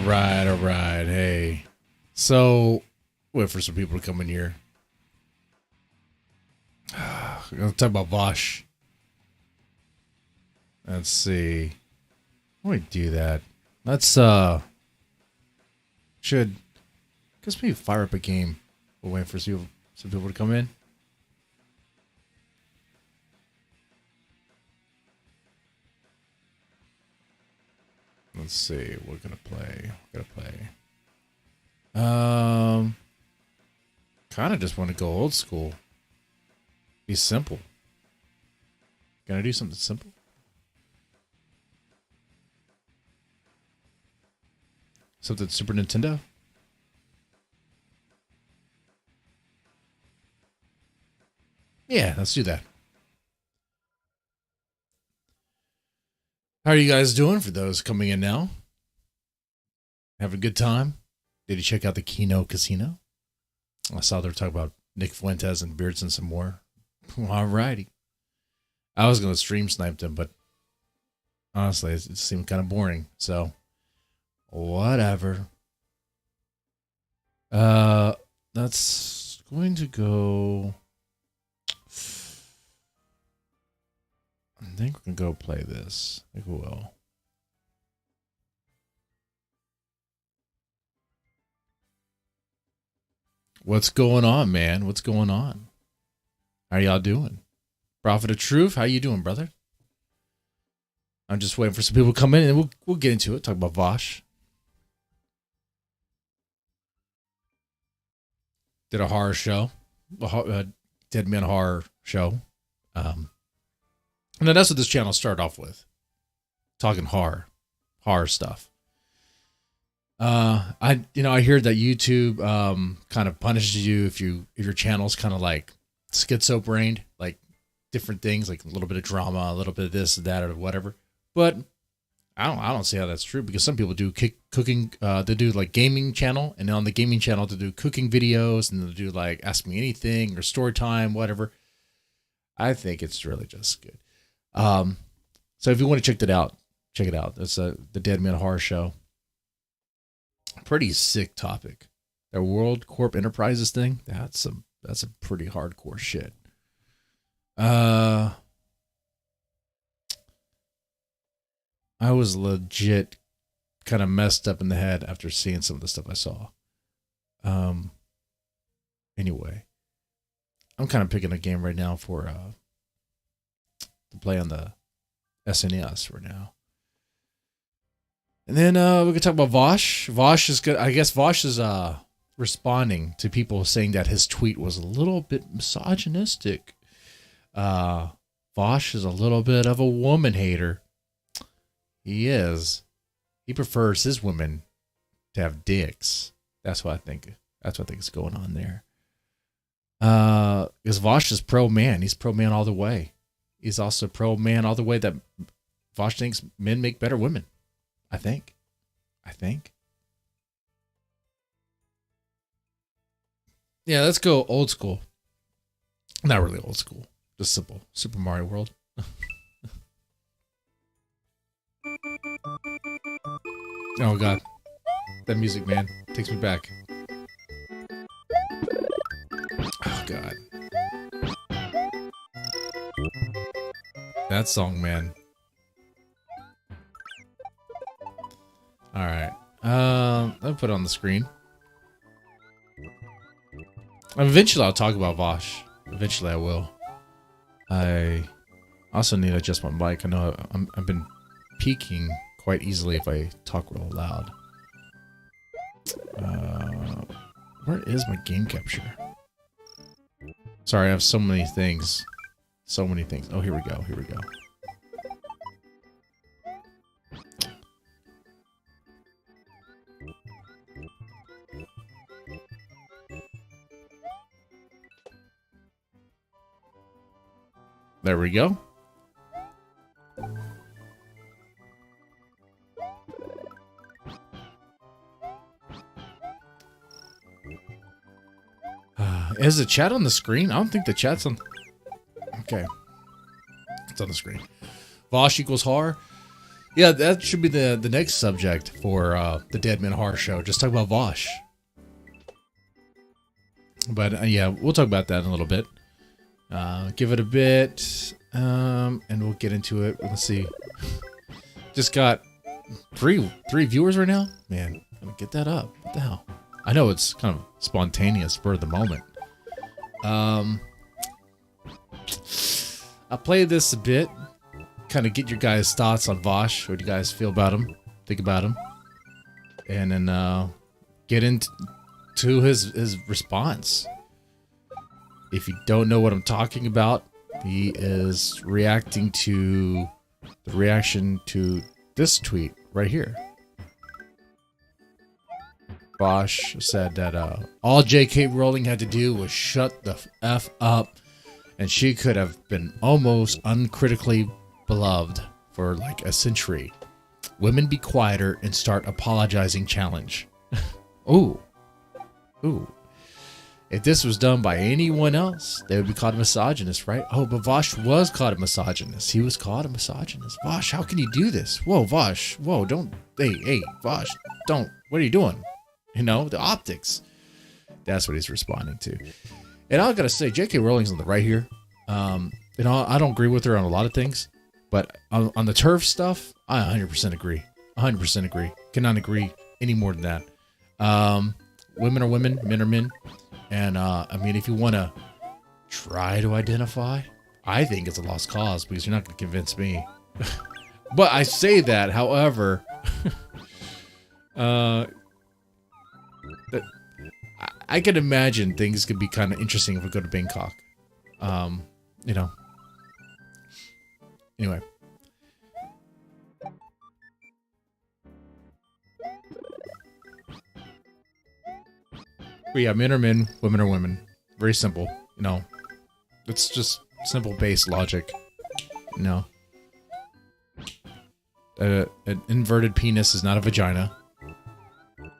All right. Hey. So, wait for some people to come in here. We're going to talk about Vaush. Let's see. Why do we do that? Let's, should, guess maybe fire up a game. We'll wait for some people to come in. Let's see. We're gonna play. Kind of just want to go old school. Be simple. Gonna do something simple. Something Super Nintendo. Yeah, let's do that. How are you guys doing for those coming in now? Have a good time? Did you check out the Kino Casino? I saw they were talking about Nick Fuentes and Beardson some more. Alrighty. I was going to stream snipe them, but honestly, it seemed kind of boring. So, whatever. That's going to go... I think we can go play this. I think we will. What's going on, man? What's going on? How y'all doing? Prophet of Truth, how you doing, brother? I'm just waiting for some people to come in, and we'll get into it. Talk about Vaush. Did a horror show, a Dead Man horror show. And then that's what this channel started off with, talking horror stuff. I hear that YouTube kind of punishes you if your channel's kind of like schizo-brained, like different things, like a little bit of drama, a little bit of this and that or whatever. But I don't see how that's true, because some people do cooking. They do like gaming channel, and on the gaming channel they do cooking videos, and they do like Ask Me Anything or Story Time, whatever. I think it's really just good. So if you want to check it out. It's the Dead Man Horror Show. Pretty sick topic. That World Corp Enterprises thing, that's some pretty hardcore shit. I was legit kind of messed up in the head after seeing some of the stuff I saw. Anyway, I'm kind of picking a game right now for to play on the SNES right now. And then we can talk about Vaush. Vaush is good. I guess Vaush is responding to people saying that his tweet was a little bit misogynistic. Vaush is a little bit of a woman hater. He is. He prefers his women to have dicks. That's what I think. That's what I think is going on there. Because Vaush is pro man. He's pro man all the way. He's also pro man all the way that Vaush thinks men make better women. I think. Yeah, let's go old school. Not really old school. Just simple. Super Mario World. Oh, God. That music, man. Takes me back. Oh, God. That song, man. All right. Let me put it on the screen. Eventually, I'll talk about Vaush. Eventually, I will. I also need to adjust my mic. I know I've been peaking quite easily if I talk real loud. Where is my game capture? Sorry, I have so many things. So many things. Oh, here we go. There we go. Is the chat on the screen? I don't think the chat's on. Okay. It's on the screen. Vaush equals horror. Yeah, that should be the next subject for the Dead Man Horror Show. Just talk about Vaush. But yeah, we'll talk about that in a little bit. Give it a bit, and we'll get into it. Let's see. Just got three viewers right now. Man, get that up. What the hell? I know it's kind of spontaneous spur of the moment. I'll play this a bit. Kind of get your guys' thoughts on Vaush. What do you guys feel about him? Think about him. And then get into his response. If you don't know what I'm talking about, he is reacting to the reaction to this tweet right here. Vaush said that all J.K. Rowling had to do was shut the F up, and she could have been almost uncritically beloved for like a century. Women be quieter and start apologizing challenge. Ooh. If this was done by anyone else, they would be called a misogynist, right? Oh, but Vaush was called a misogynist. He was called a misogynist. Vaush, how can you do this? Whoa, Vaush. Whoa, don't. Hey, Vaush, don't. What are you doing? You know, the optics. That's what he's responding to. And I gotta say, J.K. Rowling's on the right here. You know, I don't agree with her on a lot of things, but on the turf stuff, I 100% agree. 100% agree. Cannot agree any more than that. Women are women, men are men. And, I mean, if you want to try to identify, I think it's a lost cause because you're not going to convince me. But I say that, however, I can imagine things could be kind of interesting if we go to Bangkok. You know. Anyway. But yeah, men are men, women are women. Very simple, you know. It's just simple base logic, you know. An inverted penis is not a vagina.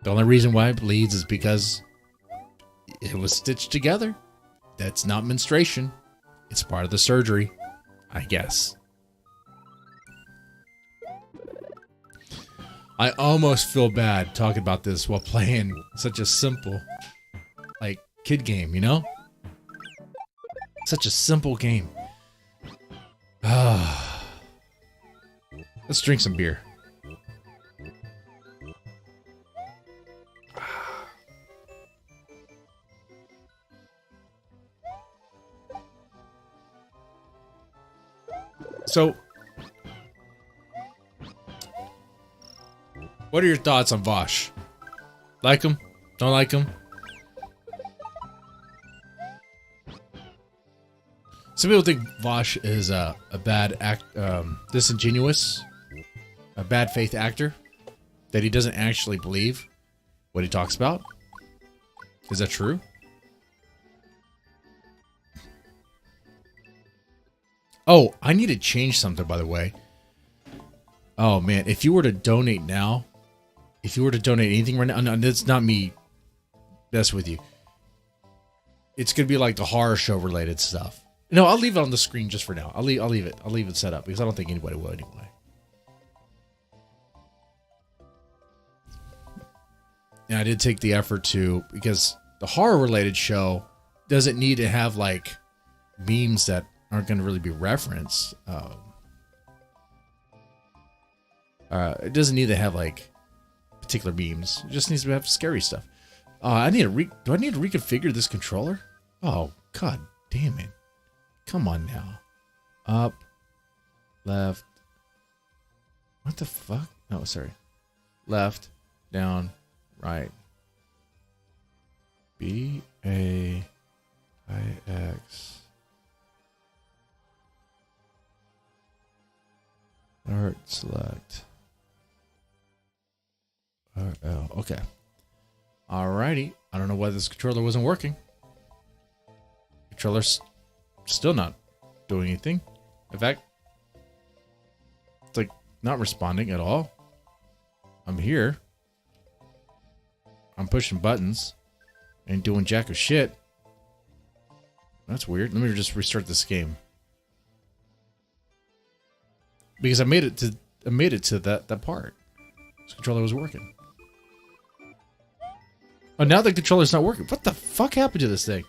The only reason why it bleeds is because it was stitched together. That's not menstruation. It's part of the surgery, I guess. I almost feel bad talking about this while playing such a simple, like, kid game, you know? Such a simple game. Let's drink some beer. So, what are your thoughts on Vaush? Like him? Don't like him? Some people think Vaush is a bad disingenuous, a bad faith actor, that he doesn't actually believe what he talks about. Is that true? Oh, I need to change something, by the way. Oh, man. If you were to donate now, if you were to donate anything right now, no, that's not me. That's with you. It's going to be like the horror show related stuff. No, I'll leave it on the screen just for now. I'll leave it set up because I don't think anybody will anyway. And I did take the effort to, because the horror related show doesn't need to have like memes that aren't going to really be referenced. It doesn't need to have like particular memes. It just needs to have scary stuff. Do I need to reconfigure this controller? Oh, god damn it. Come on now. Up, left. What the fuck? No, sorry. Left, down, right. B, A, I, X. Start, select. RL. Okay. Alrighty. I don't know why this controller wasn't working. Controller's still not doing anything. In fact, it's like not responding at all. I'm here. I'm pushing buttons. Ain't doing jack of shit. That's weird. Let me just restart this game. Because I made it to made it to that part. This controller was working. Oh, now the controller's not working. What the fuck happened to this thing?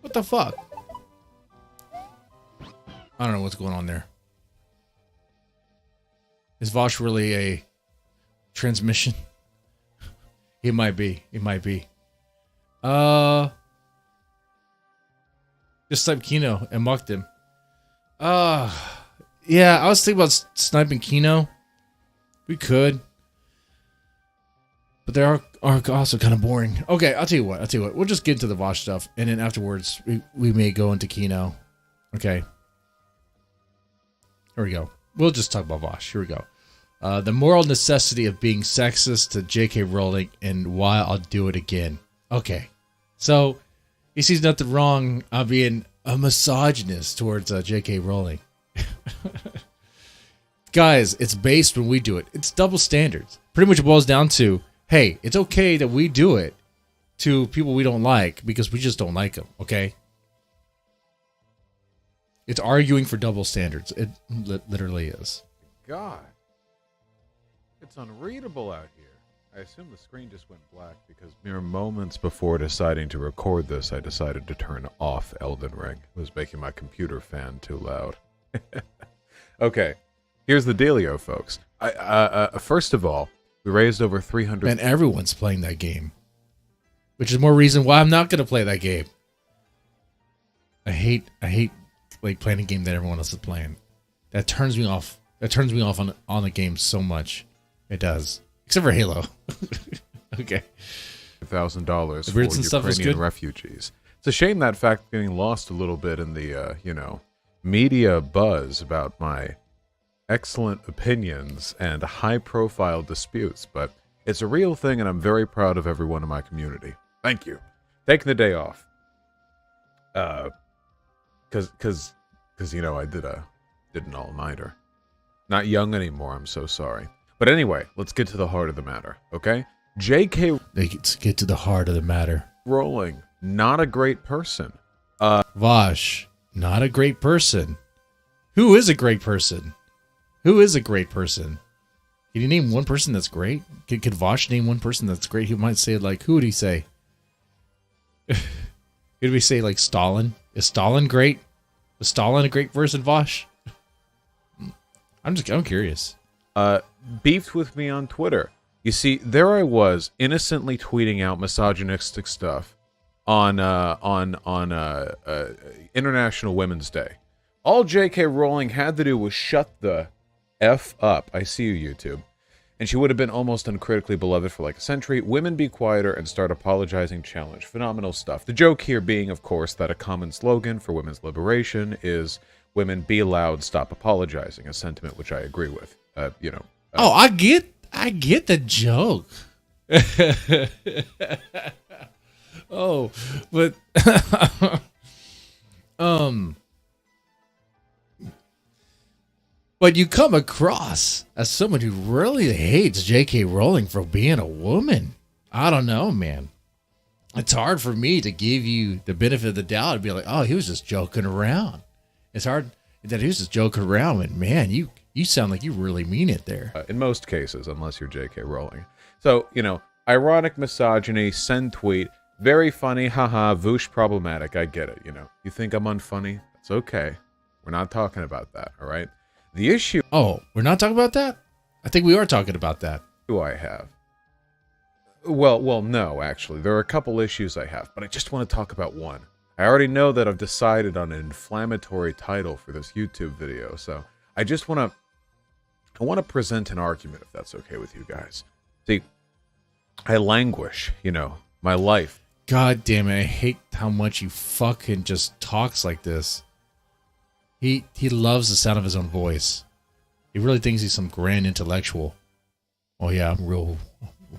What the fuck? I don't know what's going on there. Is Vaush really a transmission? It might be. It might be. Just type Kino and mucked him. Yeah, I was thinking about sniping Kino. We could. But they are also kind of boring. Okay, I'll tell you what. We'll just get into the Vaush stuff. And then afterwards, we may go into Kino. Okay. Here we go. We'll just talk about Vaush. Here we go. The moral necessity of being sexist to J.K. Rowling and why I'll do it again. Okay. So, he sees nothing wrong on being a misogynist towards J.K. Rowling. Guys, it's based when we do it. It's double standards. Pretty much it boils down to, hey, it's okay that we do it to people we don't like because we just don't like them, okay? It's arguing for double standards. It literally is. God. It's unreadable out here. I assume the screen just went black because mere moments before deciding to record this, I decided to turn off Elden Ring. It was making my computer fan too loud. Okay, here's the dealio, folks. First of all, we raised over 300... And everyone's playing that game. Which is more reason why I'm not going to play that game. I hate like playing a game that everyone else is playing. That turns me off. That turns me off on the game so much. It does. Except for Halo. Okay. $1,000 for Ukrainian refugees. It's a shame that fact getting lost a little bit in the, media buzz about my excellent opinions and high-profile disputes, but it's a real thing, and I'm very proud of everyone in my community. Thank you. Taking the day off. Because I did an all-nighter. Not young anymore, I'm so sorry. But anyway, let's get to the heart of the matter, okay? J.K. Let's get to the heart of the matter. Rowling, not a great person. Vaush, not a great person. Who is a great person? Who is a great person? Can you name one person that's great? Could Vaush name one person that's great? He might say, like, who would he say? Could we say, like, Stalin? Is Stalin great? Was Stalin a great person, Vaush? I'm curious. Beefed with me on Twitter. You see, there I was, innocently tweeting out misogynistic stuff on International Women's Day. All J.K. Rowling had to do was shut the F up. I see you, YouTube. And she would have been almost uncritically beloved for like a century. Women be quieter and start apologizing challenge. Phenomenal stuff. The joke here being, of course, that a common slogan for women's liberation is women be loud, stop apologizing, a sentiment which I agree with. Oh, I get the joke. Oh, but but you come across as someone who really hates J.K. Rowling for being a woman. I don't know, man. It's hard for me to give you the benefit of the doubt and be like, oh, he was just joking around. It's hard that he was just joking around, and man, you sound like you really mean it there. In most cases, unless you're J.K. Rowling. So, ironic misogyny, send tweet, very funny, haha, Vaush problematic, I get it, You think I'm unfunny? That's okay. We're not talking about that, all right? The issue... Oh, we're not talking about that? I think we are talking about that. Do I have? Well, no, actually. There are a couple issues I have, but I just want to talk about one. I already know that I've decided on an inflammatory title for this YouTube video, so I just want to present an argument, if that's okay with you guys. See, I languish, my life. God damn it, I hate how much he fucking just talks like this. He loves the sound of his own voice. He really thinks he's some grand intellectual. Oh yeah, I'm real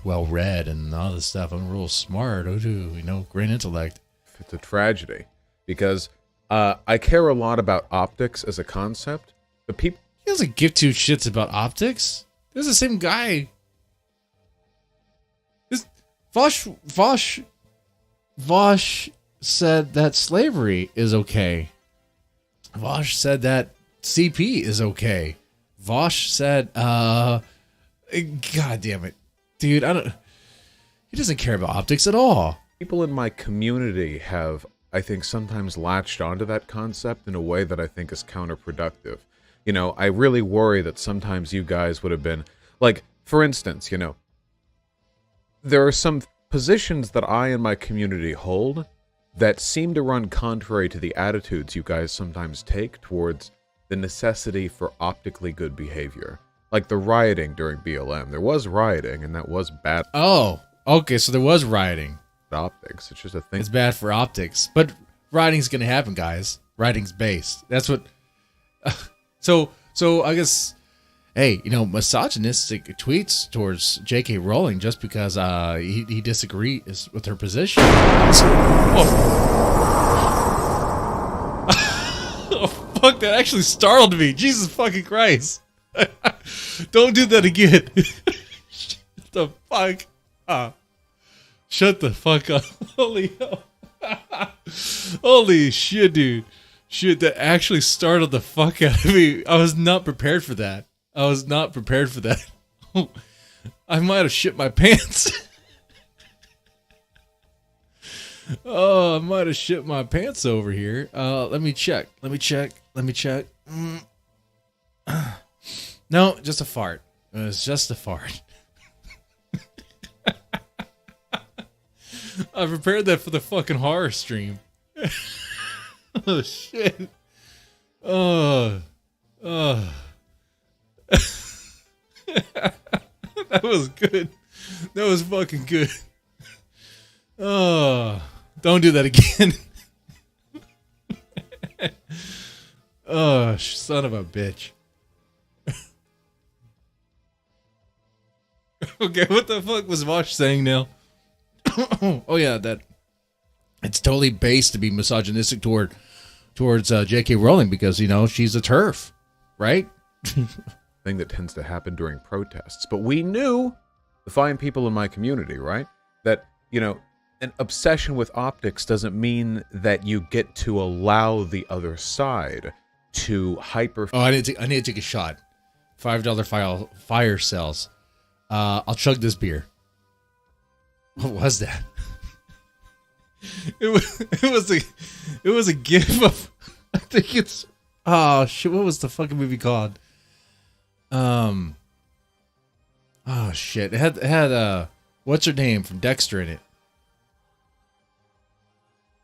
well-read and all this stuff. I'm real smart, grand intellect. It's a tragedy, because I care a lot about optics as a concept, but people... He doesn't give two shits about optics. There's the same guy. Vaush Vaush said that slavery is okay. Vaush said that CP is okay. Vaush said, God damn it. Dude, he doesn't care about optics at all. People in my community have, I think, sometimes latched onto that concept in a way that I think is counterproductive. You know, I really worry that sometimes you guys would have been, like, for instance, you know, there are some positions that I and my community hold that seem to run contrary to the attitudes you guys sometimes take towards the necessity for optically good behavior. Like the rioting during BLM. There was rioting, and that was bad. Oh, okay, so there was rioting. Optics. It's just a thing. It's bad for optics. But rioting's going to happen, guys. Rioting's based. That's what... So I guess... Hey, you know, misogynistic tweets towards J.K. Rowling just because he disagrees with her position. Oh, fuck, that actually startled me. Jesus fucking Christ. Don't do that again. Shut the fuck up. Shut the fuck up. Holy hell. Holy shit, dude. Shit, that actually startled the fuck out of me. I was not prepared for that. I was not prepared for that. I might have shit my pants. Oh, I might have shit my pants over here. Let me check. No, just a fart. It was just a fart. I prepared that for the fucking horror stream. Oh, shit. Oh. That was good. That was fucking good. Oh, don't do that again. Oh, son of a bitch. Okay, what the fuck was Vaush saying now? Oh yeah, that it's totally based to be misogynistic towards J.K. Rowling because, you know, she's a TERF, right? Thing that tends to happen during protests. But we knew, the fine people in my community, right, that, you know, an obsession with optics doesn't mean that you get to allow the other side to hyper... Oh, I need to take a shot. $5 fire sales. I'll chug this beer. What was that? It was a gif of... I think it's... Oh, shit. What was the fucking movie called? Oh, shit. It had what's her name from Dexter in it?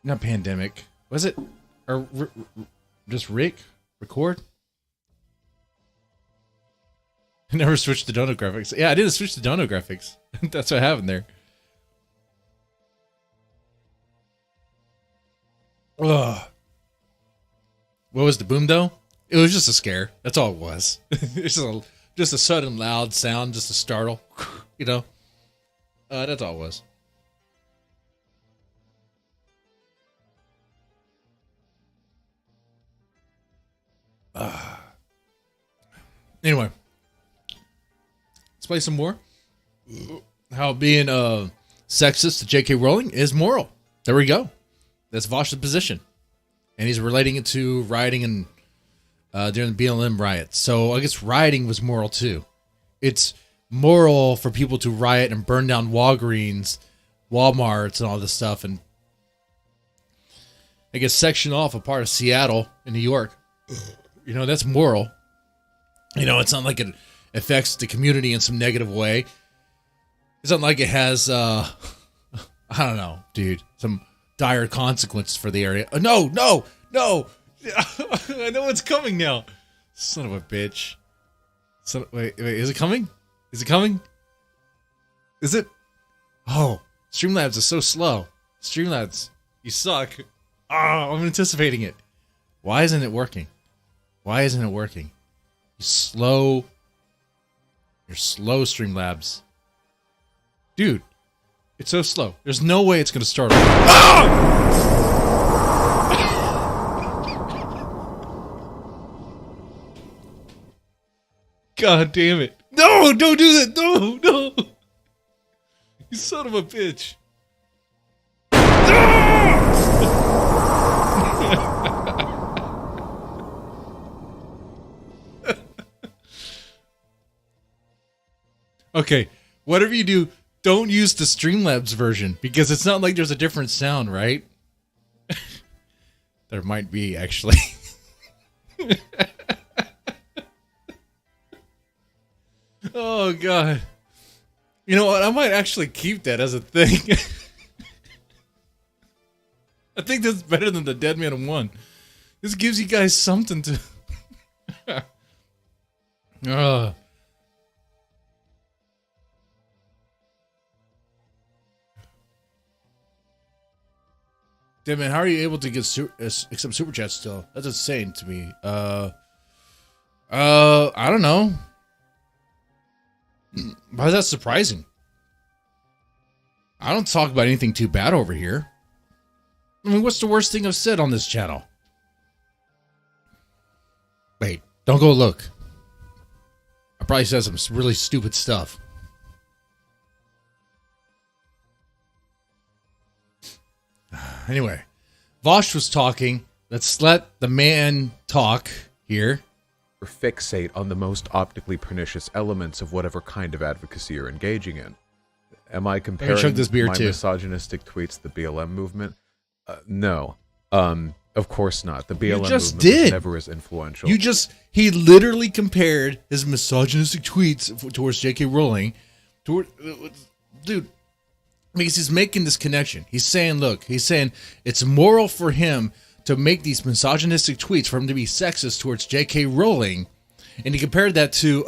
Not Pandemic. Was it? Or just Rick? Record? I never switched to Dono graphics. Yeah, I didn't switch to Dono graphics. That's what I have in there. Ugh. What was the boom though? It was just a scare. That's all it was. It's just a sudden loud sound, just a startle. You know? That's all it was. Anyway. Let's play some more. How being sexist to J.K. Rowling is moral. There we go. That's Vaush's position. And he's relating it to rioting and during the BLM riots. So I guess rioting was moral too. It's moral for people to riot and burn down Walgreens, Walmarts, and all this stuff. And I guess section off a part of Seattle in New York. You know, that's moral. You know, it's not like it affects the community in some negative way. It's not like it has, I don't know, dude, some dire consequences for the area. No. I know it's coming now. Son of a bitch. Wait, is it coming? Is it coming? Is it? Oh, Streamlabs is so slow. Streamlabs, you suck. Oh, I'm anticipating it. Why isn't it working? You're slow, Streamlabs. Dude, it's so slow. There's no way it's going to start. God damn it. No, don't do that. No. You son of a bitch. No! Okay, whatever you do, don't use the Streamlabs version because it's not like there's a different sound, right? There might be, actually. Oh, God. You know what? I might actually keep that as a thing. I think that's better than the Dead Man 1. This gives you guys something to... Damn man, how are you able to get accept super chats still? That's insane to me. I don't know. Why is that surprising? I don't talk about anything too bad over here. I mean, what's the worst thing I've said on this channel? Wait, don't go look. I probably said some really stupid stuff. Anyway, Vaush was talking. Let's let the man talk here. Or fixate on the most optically pernicious elements of whatever kind of advocacy you're engaging in. Am I comparing this beer my too. misogynistic tweets to the BLM movement? No. Of course not. The BLM just movement did. was never as influential. He literally compared his misogynistic tweets towards J.K. Rowling dude, because he's making this connection. He's saying, look, it's moral for him to make these misogynistic tweets, for him to be sexist towards J.K. Rowling, and he compared that to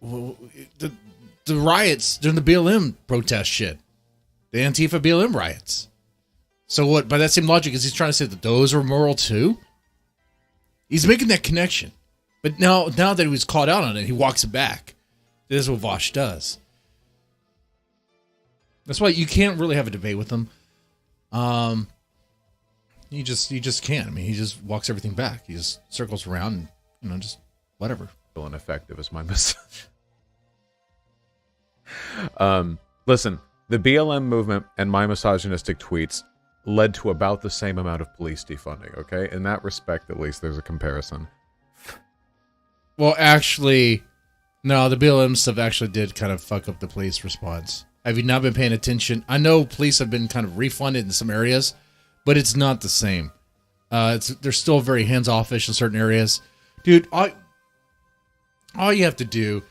the riots during the BLM protest shit, the Antifa BLM riots. So what? By that same logic, is he's trying to say that those are moral too? He's making that connection, but now that he was called out on it, he walks it back. This is what Vaush does. That's why you can't really have a debate with him. You just can't. I mean, he just walks everything back. He just circles around and, just whatever. Ineffective as my message. Listen, the BLM movement and my misogynistic tweets led to about the same amount of police defunding, okay? In that respect, at least, there's a comparison. Well, actually, no, the BLM stuff actually did kind of fuck up the police response. Have you not been paying attention? I know police have been kind of refunded in some areas, but it's not the same. They're still very hands-offish in certain areas. Dude, all you have to do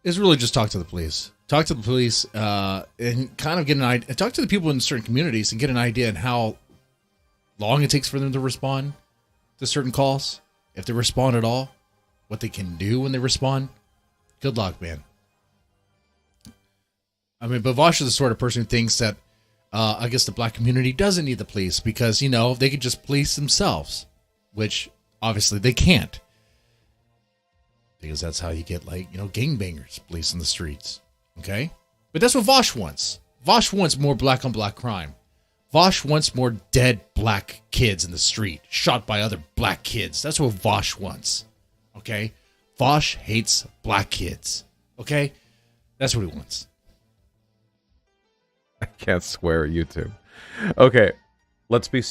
is really just talk to the police. Talk to the police and kind of get an idea. Talk to the people in certain communities and get an idea on how long it takes for them to respond to certain calls. If they respond at all, what they can do when they respond. Good luck, man. I mean, but Vaush is the sort of person who thinks that I guess the black community doesn't need the police because, they could just police themselves, which obviously they can't. Because that's how you get, gangbangers policing the streets. Okay? But that's what Vaush wants. Vaush wants more black on black crime. Vaush wants more dead black kids in the street, shot by other black kids. That's what Vaush wants. Okay? Vaush hates black kids. Okay? That's what he wants. I can't swear at YouTube. Okay, let's be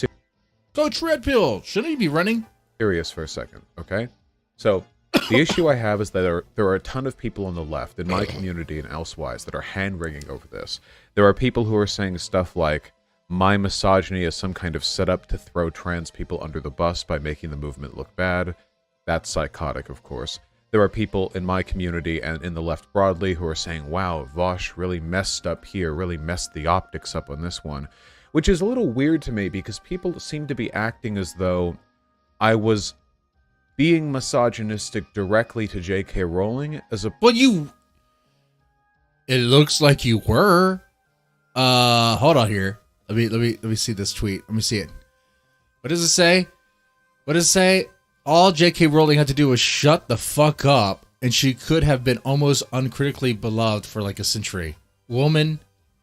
Coach Red Pill, shouldn't he be running? serious for a second, okay? So, the issue I have is that there are a ton of people on the left, in my community and elsewise, that are hand-wringing over this. There are people who are saying stuff like, my misogyny is some kind of setup to throw trans people under the bus by making the movement look bad. That's psychotic, of course. There are people in my community and in the left broadly who are saying, wow, Vaush really messed up here, really messed the optics up on this one. Which is a little weird to me because people seem to be acting as though I was being misogynistic directly to J.K. Rowling as a... Well, it looks like you were. Hold on here. Let me see this tweet. Let me see it. What does it say? What does it say? All J.K. Rowling had to do was shut the fuck up, and she could have been almost uncritically beloved for like a century. Women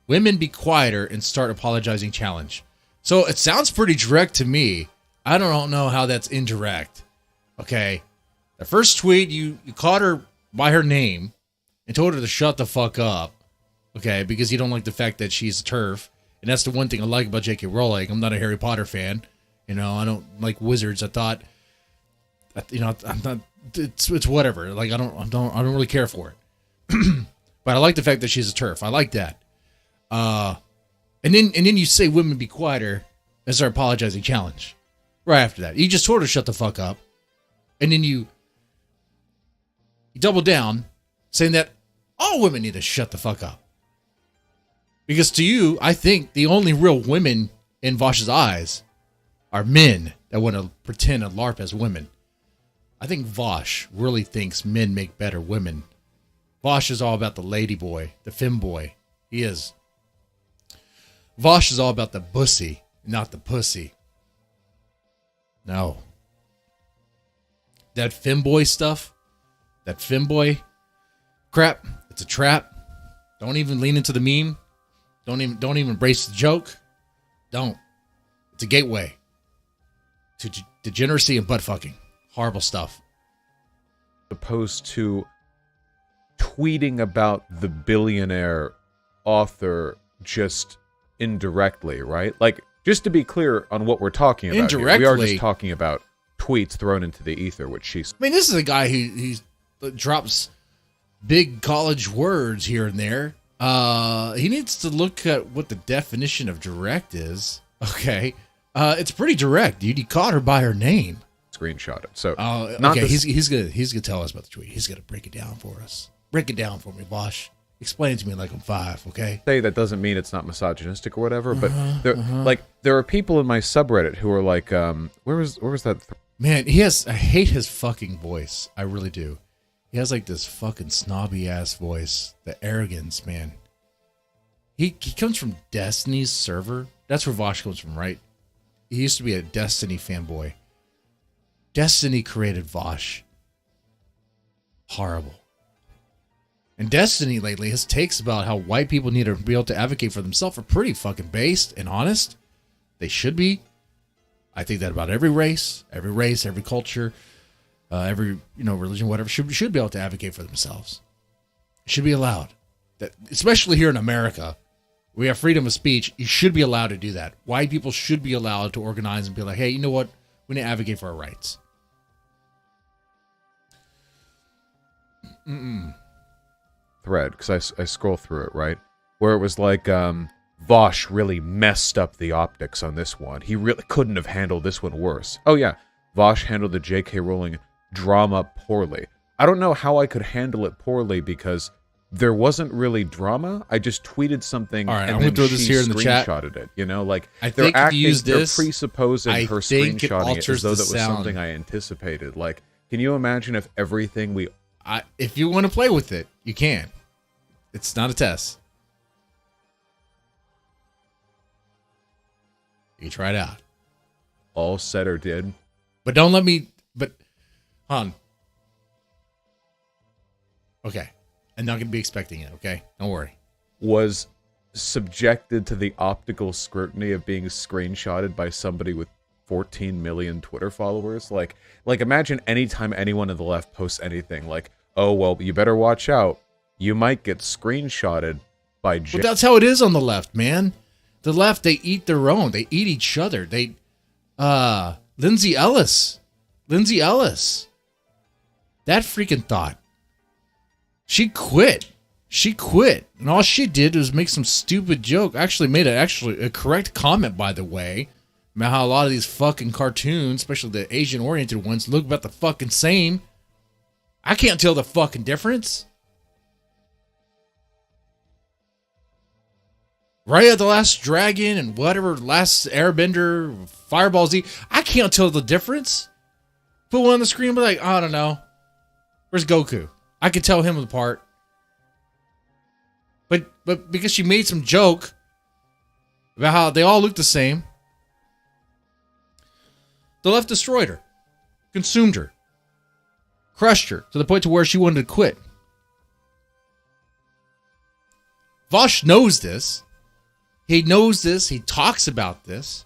be quieter and start apologizing challenge. So it sounds pretty direct to me. I don't know how that's indirect. Okay. The first tweet, you called her by her name and told her to shut the fuck up. Okay, because you don't like the fact that she's a TERF. And that's the one thing I like about J.K. Rowling. I'm not a Harry Potter fan. I don't like wizards. I thought, I'm not it's whatever. Like I don't really care for it. But I like the fact that she's a TERF. I like that. And then you say women be quieter as our apologizing challenge. Right after that, you just told her shut the fuck up, and then you double down, saying that all women need to shut the fuck up. Because to you, I think the only real women in Vaush's eyes are men that want to pretend and LARP as women. I think Vaush really thinks men make better women. Vaush is all about the lady boy, the femboy. He is. Vaush is all about the bussy, not the pussy. No. That femboy stuff, that femboy crap, it's a trap. Don't even lean into the meme. Don't even embrace the joke. Don't. It's a gateway to degeneracy and butt fucking. Horrible stuff. Opposed to tweeting about the billionaire author just indirectly, right? Like, just to be clear on what we're talking about indirectly, here, we are just talking about tweets thrown into the ether, which she's... I mean, this is a guy who drops big college words here and there. He needs to look at what the definition of direct is. Okay. It's pretty direct, dude. He caught her by her name. Screenshot it. So, okay, he's gonna tell us about the tweet. He's gonna break it down for us. Break it down for me, Vaush. Explain it to me like I'm 5, okay? Say that doesn't mean it's not misogynistic or whatever, but there are people in my subreddit who are like, where was that? Man, I hate his fucking voice. I really do. He has like this fucking snobby ass voice. The arrogance, man. He comes from Destiny's server. That's where Vaush comes from, right? He used to be a Destiny fanboy. Destiny created Vaush. Horrible. And Destiny lately, his takes about how white people need to be able to advocate for themselves are pretty fucking based and honest. They should be. I think that about every race, every culture, every religion, whatever, should be able to advocate for themselves. It should be allowed. That, especially here in America, we have freedom of speech. You should be allowed to do that. White people should be allowed to organize and be like, hey, you know what? We need to advocate for our rights. Thread, because I scroll through it, right? Where it was like, Vaush really messed up the optics on this one. He really couldn't have handled this one worse. Oh yeah, Vaush handled the J.K. Rowling drama poorly. I don't know how I could handle it poorly because there wasn't really drama. I just tweeted something and then I'm gonna throw this here in the chat. Screenshotted it. You know, like I think they're acting, they're presupposing her screenshotting it as though that was something I anticipated. Like, can you imagine if everything if you want to play with it, you can. It's not a test. You try it out. All said or did. But don't let me... But, hon. Okay. I'm not going to be expecting it, okay? Don't worry. Was subjected to the optical scrutiny of being screenshotted by somebody with 14 million Twitter followers. Like imagine anytime anyone on the left posts anything like, oh, well, you better watch out. You might get screenshotted by... But that's how it is on the left, man. The left, they eat their own. They eat each other. Lindsay Ellis. That freaking thought. She quit. And all she did was make some stupid joke. Actually made a correct comment, by the way, about how a lot of these fucking cartoons, especially the Asian-oriented ones, look about the fucking same. I can't tell the fucking difference. Raya the Last Dragon and whatever, Last Airbender, Fireball Z. I can't tell the difference. Put one on the screen and be like, I don't know. Where's Goku? I could tell him apart. But because she made some joke about how they all look the same, the left destroyed her. Consumed her. Crushed her to the point to where she wanted to quit. Vaush knows this. He knows this. He talks about this.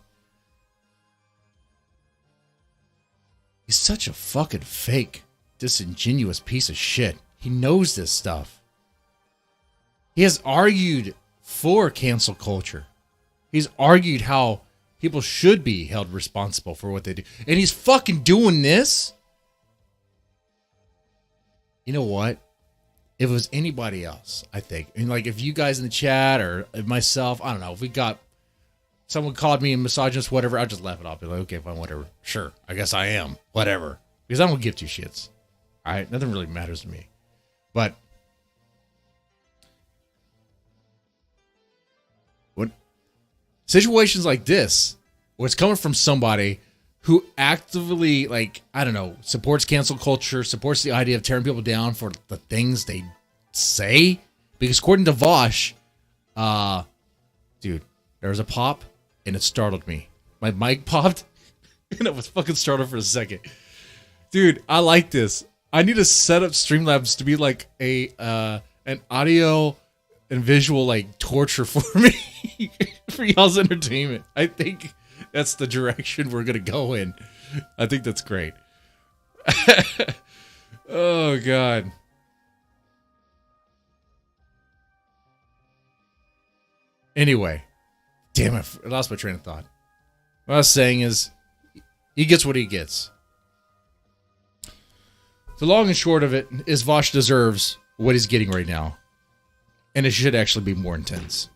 He's such a fucking fake, disingenuous piece of shit. He knows this stuff. He has argued for cancel culture. He's argued how people should be held responsible for what they do. And he's fucking doing this? you know what? If it was anybody else, I think, and like if you guys in the chat or myself, I don't know, if we got someone called me a misogynist, whatever, I'd just laugh it off. Be like, okay, fine, whatever. Sure, I guess I am. Whatever. Because I don't give two shits. All right? Nothing really matters to me. But when situations like this, where it's coming from somebody who actively, like, I don't know, supports cancel culture, supports the idea of tearing people down for the things they say. Because according to Vaush, dude, there was a pop, and it startled me. My mic popped, and I was fucking startled for a second. Dude, I like this. I need to set up Streamlabs to be like an audio and visual like torture for me for y'all's entertainment. I think that's the direction we're gonna go in. I think that's great. Oh God. Anyway, damn it, I lost my train of thought. What I was saying is, he gets what he gets. The long and short of it is Vaush deserves what he's getting right now. And it should actually be more intense.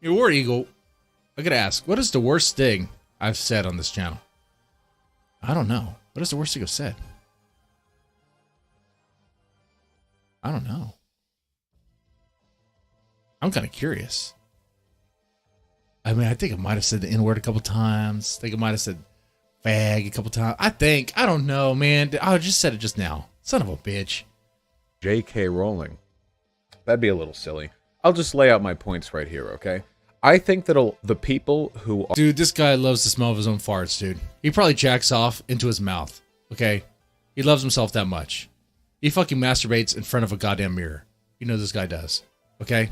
Your War Eagle, I gotta ask, what is the worst thing I've said on this channel? I don't know. What is the worst thing I've said? I don't know. I'm kind of curious. I mean, I think I might have said the N-word a couple times. I think I might have said fag a couple times. I don't know, man. I just said it just now. Son of a bitch. J.K. Rowling. That'd be a little silly. I'll just lay out my points right here, okay? I think that the people who... Dude, this guy loves the smell of his own farts, dude. He probably jacks off into his mouth, okay? He loves himself that much. He fucking masturbates in front of a goddamn mirror. You know this guy does, okay?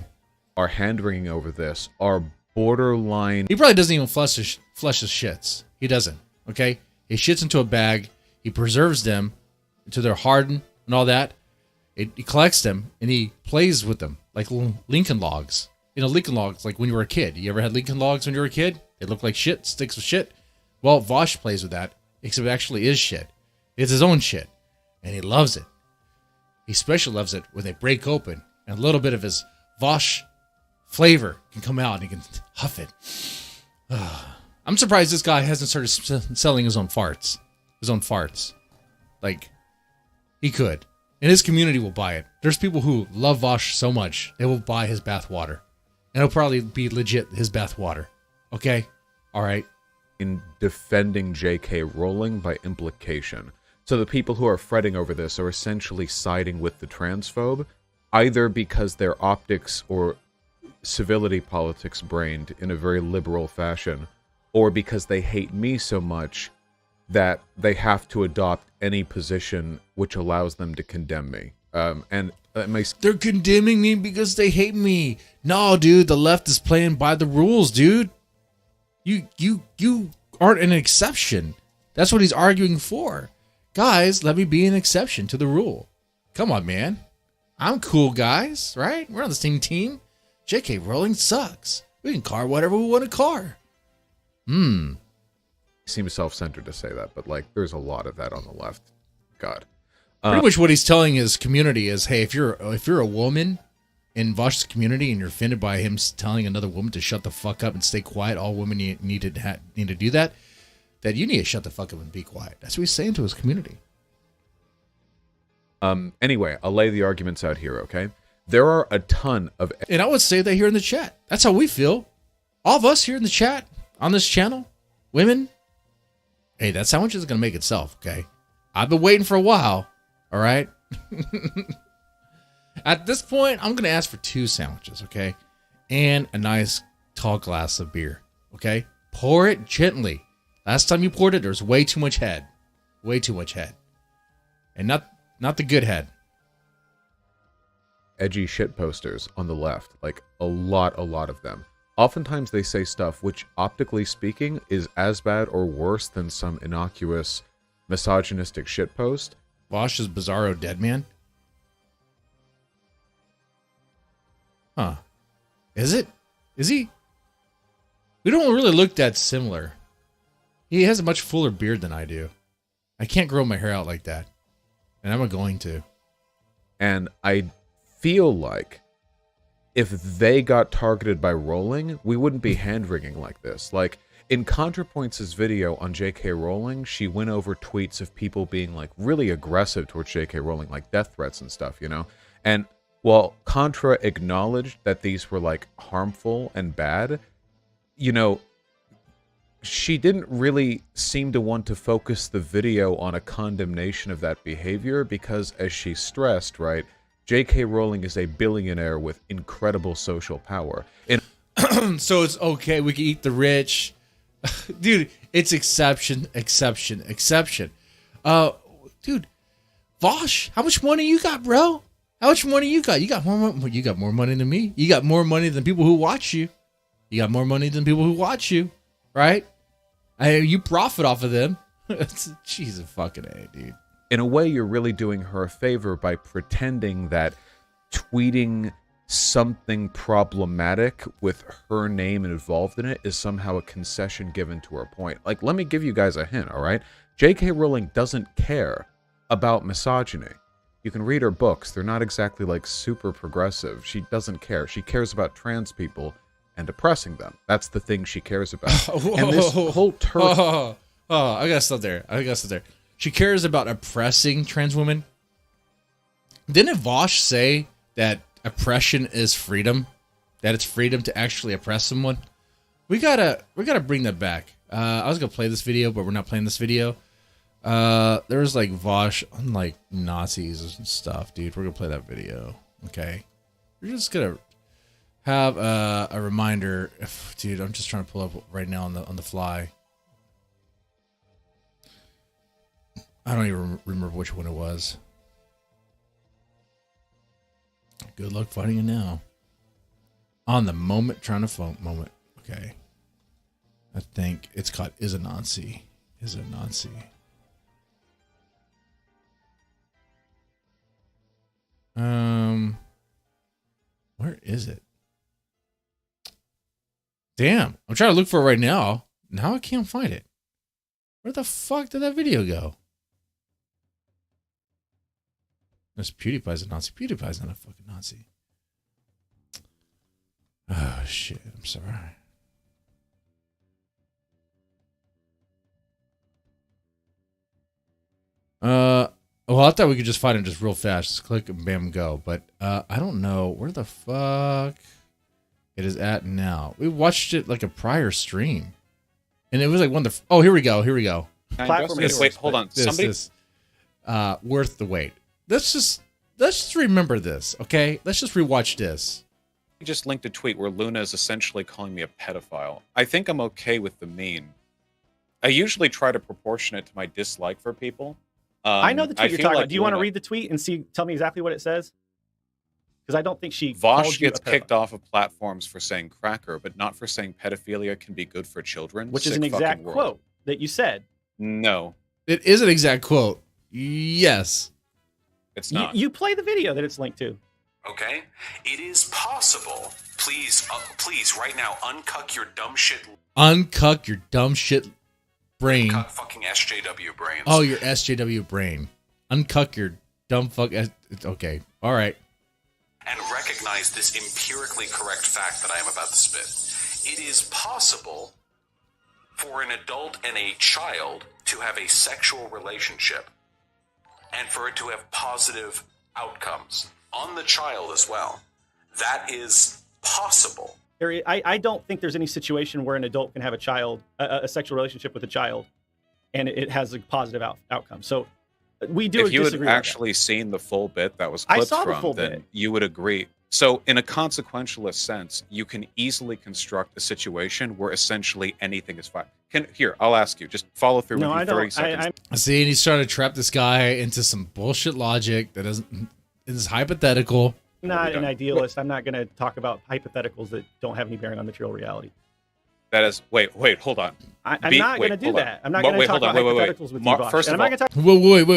Are hand-wringing over this are borderline... He probably doesn't even flush his shits. He doesn't, okay? He shits into a bag. He preserves them until they're hardened and all that. He collects them, and he plays with them like little Lincoln logs. You know, Lincoln logs, like when you were a kid. You ever had Lincoln logs when you were a kid? They look like shit, sticks of shit. Well, Vaush plays with that, except it actually is shit. It's his own shit, and he loves it. He especially loves it when they break open, and a little bit of his Vaush flavor can come out, and he can huff it. I'm surprised this guy hasn't started selling his own farts. Like, he could. And his community will buy it. There's people who love Vaush so much, they will buy his bathwater. And it'll probably be legit his bathwater. Okay? Alright? In defending J.K. Rowling by implication. So the people who are fretting over this are essentially siding with the transphobe, either because their optics or civility politics brained in a very liberal fashion, or because they hate me so much that they have to adopt any position which allows them to condemn me. They're condemning me because they hate me. No, dude, the left is playing by the rules, dude. You aren't an exception. That's what he's arguing for. Guys, let me be an exception to the rule. Come on, man. I'm cool, guys, right? We're on the same team. J.K. Rowling sucks. We can car whatever we want to car. Seems self-centered to say that, but like there's a lot of that on the left. God. Pretty much what he's telling his community is, hey, if you're a woman in Vaush's community and you're offended by him telling another woman to shut the fuck up and stay quiet, all women need to do that you need to shut the fuck up and be quiet. That's what he's saying to his community. Anyway, I'll lay the arguments out here, okay? There are a ton of... And I would say that here in the chat. That's how we feel. All of us here in the chat, on this channel, women... Hey, that sandwich is going to make itself, okay? I've been waiting for a while, all right? At this point, I'm going to ask for 2 sandwiches, okay? And a nice tall glass of beer, okay? Pour it gently. Last time you poured it, there's way too much head. Way too much head. And not the good head. Edgy shit posters on the left, like a lot of them. Oftentimes they say stuff which, optically speaking, is as bad or worse than some innocuous, misogynistic shitpost. Vaush is Bizarro Dead Man? Huh. Is it? Is he? We don't really look that similar. He has a much fuller beard than I do. I can't grow my hair out like that. And I'm going to. And I feel like if they got targeted by Rowling, we wouldn't be hand-wringing like this. Like, in ContraPoints' video on J.K. Rowling, she went over tweets of people being, like, really aggressive towards J.K. Rowling, like death threats and stuff, you know? And while Contra acknowledged that these were, like, harmful and bad, you know, she didn't really seem to want to focus the video on a condemnation of that behavior because, as she stressed, right, J.K. Rowling is a billionaire with incredible social power. And so it's okay. We can eat the rich. Dude, it's exception. Dude, Vaush, how much money you got, bro? How much money you got? You got more money than me. You got more money than people who watch you. You got more money than people who watch you, right? You profit off of them. Jesus fucking A, dude. In a way, you're really doing her a favor by pretending that tweeting something problematic with her name involved in it is somehow a concession given to her point. Like, let me give you guys a hint, all right? J.K. Rowling doesn't care about misogyny. You can read her books. They're not exactly, like, super progressive. She doesn't care. She cares about trans people and oppressing them. That's the thing she cares about. And this whole turf... I gotta stop there. She cares about oppressing trans women. Didn't Vaush say that oppression is freedom? That it's freedom to actually oppress someone? We gotta bring that back. I was gonna play this video, but we're not playing this video. There was like Vaush on like Nazis and stuff, dude. We're gonna play that video. Okay. We're just gonna have a reminder. Dude, I'm just trying to pull up right now on the fly. I don't even remember which one it was. Good luck finding it now. On the moment, trying to phone moment. Okay. I think it's called Is a Nazi. Is a Nazi. Where is it? Damn. I'm trying to look for it right now. Now I can't find it. Where the fuck did that video go? This PewDiePie's a Nazi. PewDiePie's not a fucking Nazi. Oh, shit. I'm sorry. Well, I thought we could just find it just real fast. Just click and bam, go. But I don't know where the fuck it is at now. We watched it like a prior stream. And it was like one of the... Oh, here we go. Wait, hold on. This worth the wait. Let's just remember this, okay? Let's just rewatch this. I just linked a tweet where Luna is essentially calling me a pedophile. I think I'm okay with the meme. I usually try to proportion it to my dislike for people. I know the tweet you're talking about. Do you want to read the tweet and tell me exactly what it says? Because I don't think she... Vaush gets kicked off of platforms for saying cracker, but not for saying pedophilia can be good for children. Which is an exact quote that you said. No. It is an exact quote. Yes. It's not. You play the video that it's linked to. Okay? It is possible. Please, right now, uncuck your dumb shit. Uncuck your dumb shit brain. Uncuck fucking SJW brains. Oh, your SJW brain. Uncuck your dumb fuck... Okay. All right. And recognize this empirically correct fact that I am about to spit. It is possible for an adult and a child to have a sexual relationship and for it to have positive outcomes on the child as well. That is possible. I don't think there's any situation where an adult can have a sexual relationship with a child, and it has a positive outcome. So we do. If you had actually seen the full bit that was clipped from, then you would agree. So in a consequentialist sense, you can easily construct a situation where essentially anything is fine. Here, I'll ask you. Just follow through with me 30 seconds. See, and he's trying to trap this guy into some bullshit logic that is hypothetical. I'm not an idealist. I'm not going to talk about hypotheticals that don't have any bearing on material reality. That is... Wait, hold on. I'm not going to do that. I'm not going to talk about hypotheticals with you, Vaush. First of all...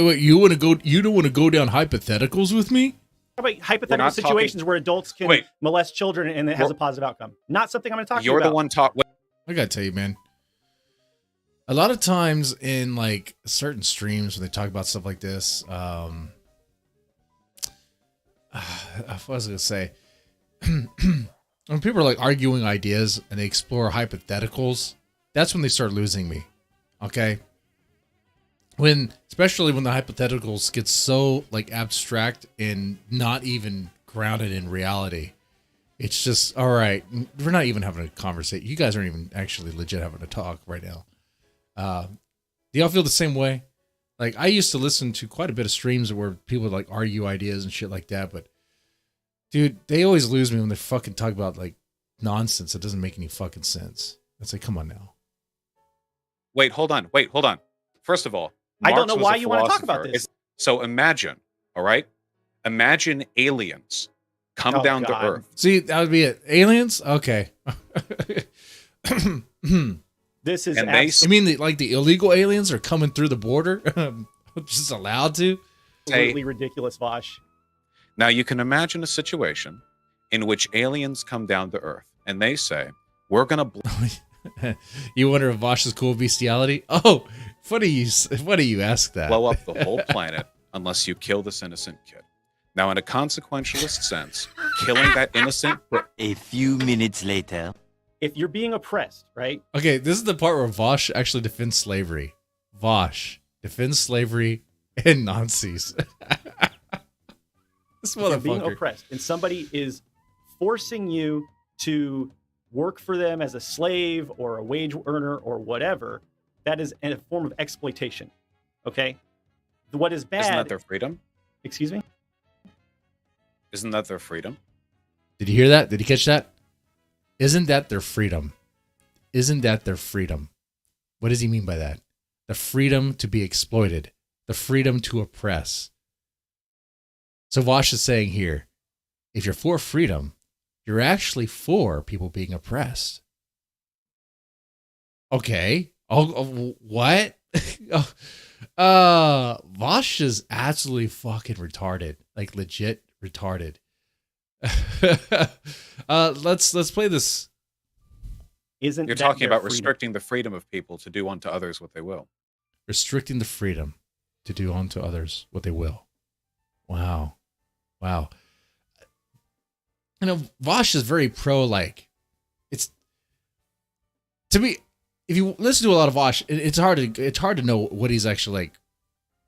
Wait. You don't want to go down hypotheticals with me? How about hypothetical situations where adults can molest children and it has a positive outcome? Not something I'm going to talk to you about. You're the one talking... I got to tell you, man. A lot of times in like certain streams when they talk about stuff like this, what was I gonna say? When people are like arguing ideas and they explore hypotheticals, that's when they start losing me. Okay. Especially when the hypotheticals get so like abstract and not even grounded in reality. It's just, all right, we're not even having a conversation. You guys aren't even actually legit having a talk right now. Do y'all feel the same way? Like, I used to listen to quite a bit of streams where people would like argue ideas and shit like that, but dude, they always lose me when they fucking talk about like nonsense that doesn't make any fucking sense. It's like, come on now. Wait, hold on. First of all, I don't know why you want to talk about this. So imagine, all right? Imagine aliens come down to Earth. See, that would be it. Aliens? Okay. This is. You mean the illegal aliens are coming through the border? Just allowed to? Absolutely ridiculous, Vaush. Now you can imagine a situation in which aliens come down to Earth and they say, "We're gonna." You wonder if Vaush is cool with bestiality? Oh, funny you ask that. Blow up the whole planet unless you kill this innocent kid. Now, in a consequentialist sense, killing that innocent. A few minutes later. If you're being oppressed, right? Okay, this is the part where Vaush actually defends slavery. Vaush defends slavery and Nazis. This motherfucker. You're being oppressed, and somebody is forcing you to work for them as a slave or a wage earner or whatever. That is a form of exploitation. Okay? What is bad... Isn't that their freedom? Excuse me? Isn't that their freedom? Did you hear that? Did you catch that? Isn't that their freedom? Isn't that their freedom? What does he mean by that? The freedom to be exploited. The freedom to oppress. So Vaush is saying here, if you're for freedom, you're actually for people being oppressed. Okay. Oh, what? Vaush is absolutely fucking retarded. Like legit retarded. Let's play this. You're talking about restricting the freedom of people to do unto others what they will. Restricting the freedom to do unto others what they will. Wow. You know, Vaush is very pro, like, it's, to me, if you listen to a lot of Vaush, it's hard to know what he's actually, like,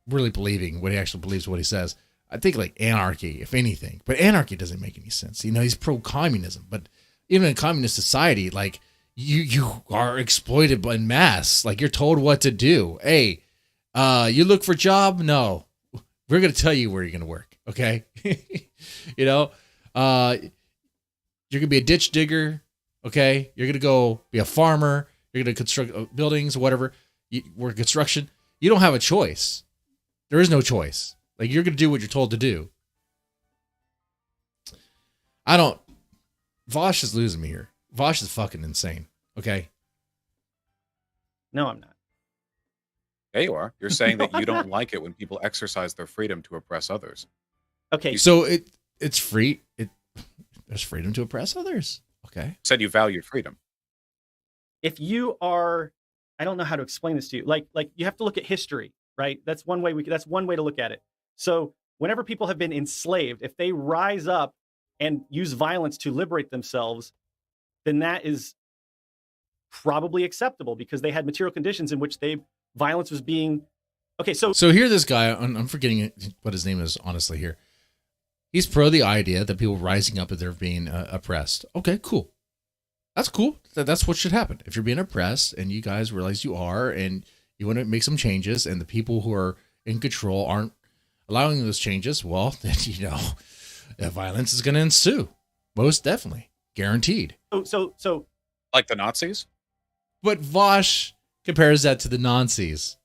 really believing, what he actually believes, what he says. I think, like, anarchy, if anything. But anarchy doesn't make any sense. You know, he's pro-communism. But even in communist society, like, you are exploited in mass. Like, you're told what to do. Hey, you look for a job? No. We're going to tell you where you're going to work, okay? You know? You're going to be a ditch digger, okay? You're going to go be a farmer. You're going to construct buildings, whatever. You work construction. You don't have a choice. There is no choice. Like, you're going to do what you're told to do. Vaush is losing me here. Vaush is fucking insane, okay? No, I'm not. Yeah, you are. You're saying that you don't like it when people exercise their freedom to oppress others. Okay. So it's free. There's freedom to oppress others. Okay. You said you value freedom. If you are, I don't know how to explain this to you. Like you have to look at history, right? That's one way that's one way to look at it. So whenever people have been enslaved, if they rise up and use violence to liberate themselves, then that is probably acceptable because they had material conditions in which violence was being. Okay, so here this guy, I'm forgetting what his name is honestly here. He's pro the idea that people rising up if they're being oppressed. Okay, cool. That's cool. That's what should happen. If you're being oppressed and you guys realize you are and you want to make some changes and the people who are in control aren't allowing those changes, well, then, you know, violence is going to ensue. Most definitely. Guaranteed. So like the Nazis? But Vaush compares that to the Nazis.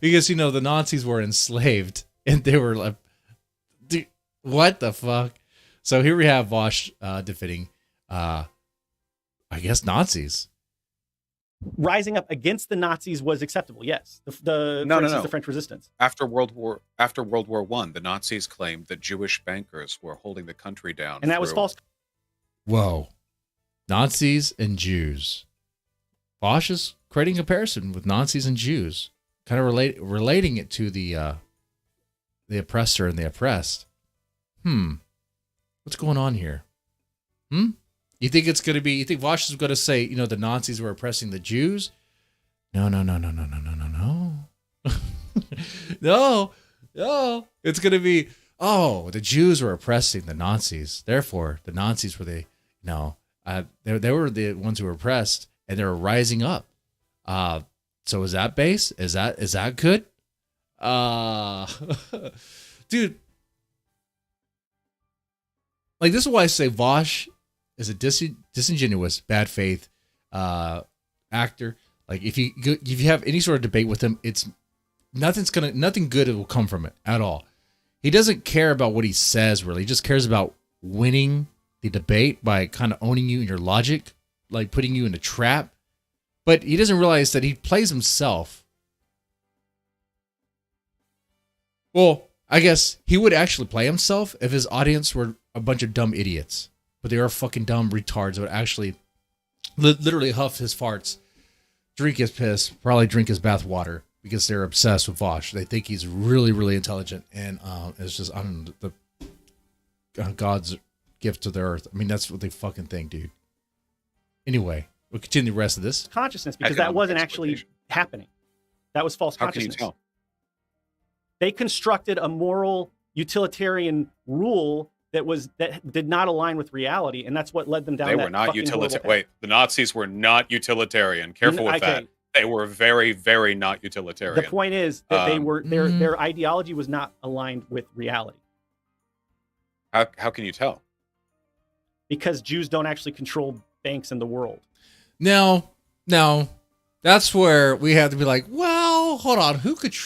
Because, you know, the Nazis were enslaved and they were like, dude, what the fuck? So here we have Vaush defending, I guess, Nazis. Rising up against the Nazis was acceptable. Yes. The French Resistance. After World War I, the Nazis claimed that Jewish bankers were holding the country down. And that was false. Whoa. Nazis and Jews. Vaush is creating a comparison with Nazis and Jews, kind of relating it to the oppressor and the oppressed. What's going on here? You think it's going to be, you think Vaush is going to say, the Nazis were oppressing the Jews? No. No. It's going to be, the Jews were oppressing the Nazis. Therefore, the Nazis were they were the ones who were oppressed, and they were rising up. So is that base? Is that good? Dude. Like, this is why I say Vaush is a disingenuous, bad faith actor. Like, if you have any sort of debate with him, it's nothing good will come from it at all. He doesn't care about what he says, really. He just cares about winning the debate by kind of owning you in your logic, like putting you in a trap. But he doesn't realize that he plays himself. Well, I guess he would actually play himself if his audience were a bunch of dumb idiots. But they are fucking dumb retards that would actually literally huff his farts, drink his piss, probably drink his bath water, because they're obsessed with Vaush. They think he's really, really intelligent, and it's just, I don't know, God's gift to the earth. I mean, that's what they fucking think, dude. Anyway, we'll continue the rest of this. Consciousness, because that wasn't actually happening. That was false consciousness. How can you tell? They constructed a moral utilitarian rule that did not align with reality, and that's what led them down. They were not utilitarian. Wait, the Nazis were not utilitarian. Careful with that. They were very, very not utilitarian. The point is that they were their ideology was not aligned with reality. How can you tell? Because Jews don't actually control banks in the world. Now, that's where we have to be like, well, hold on, who could?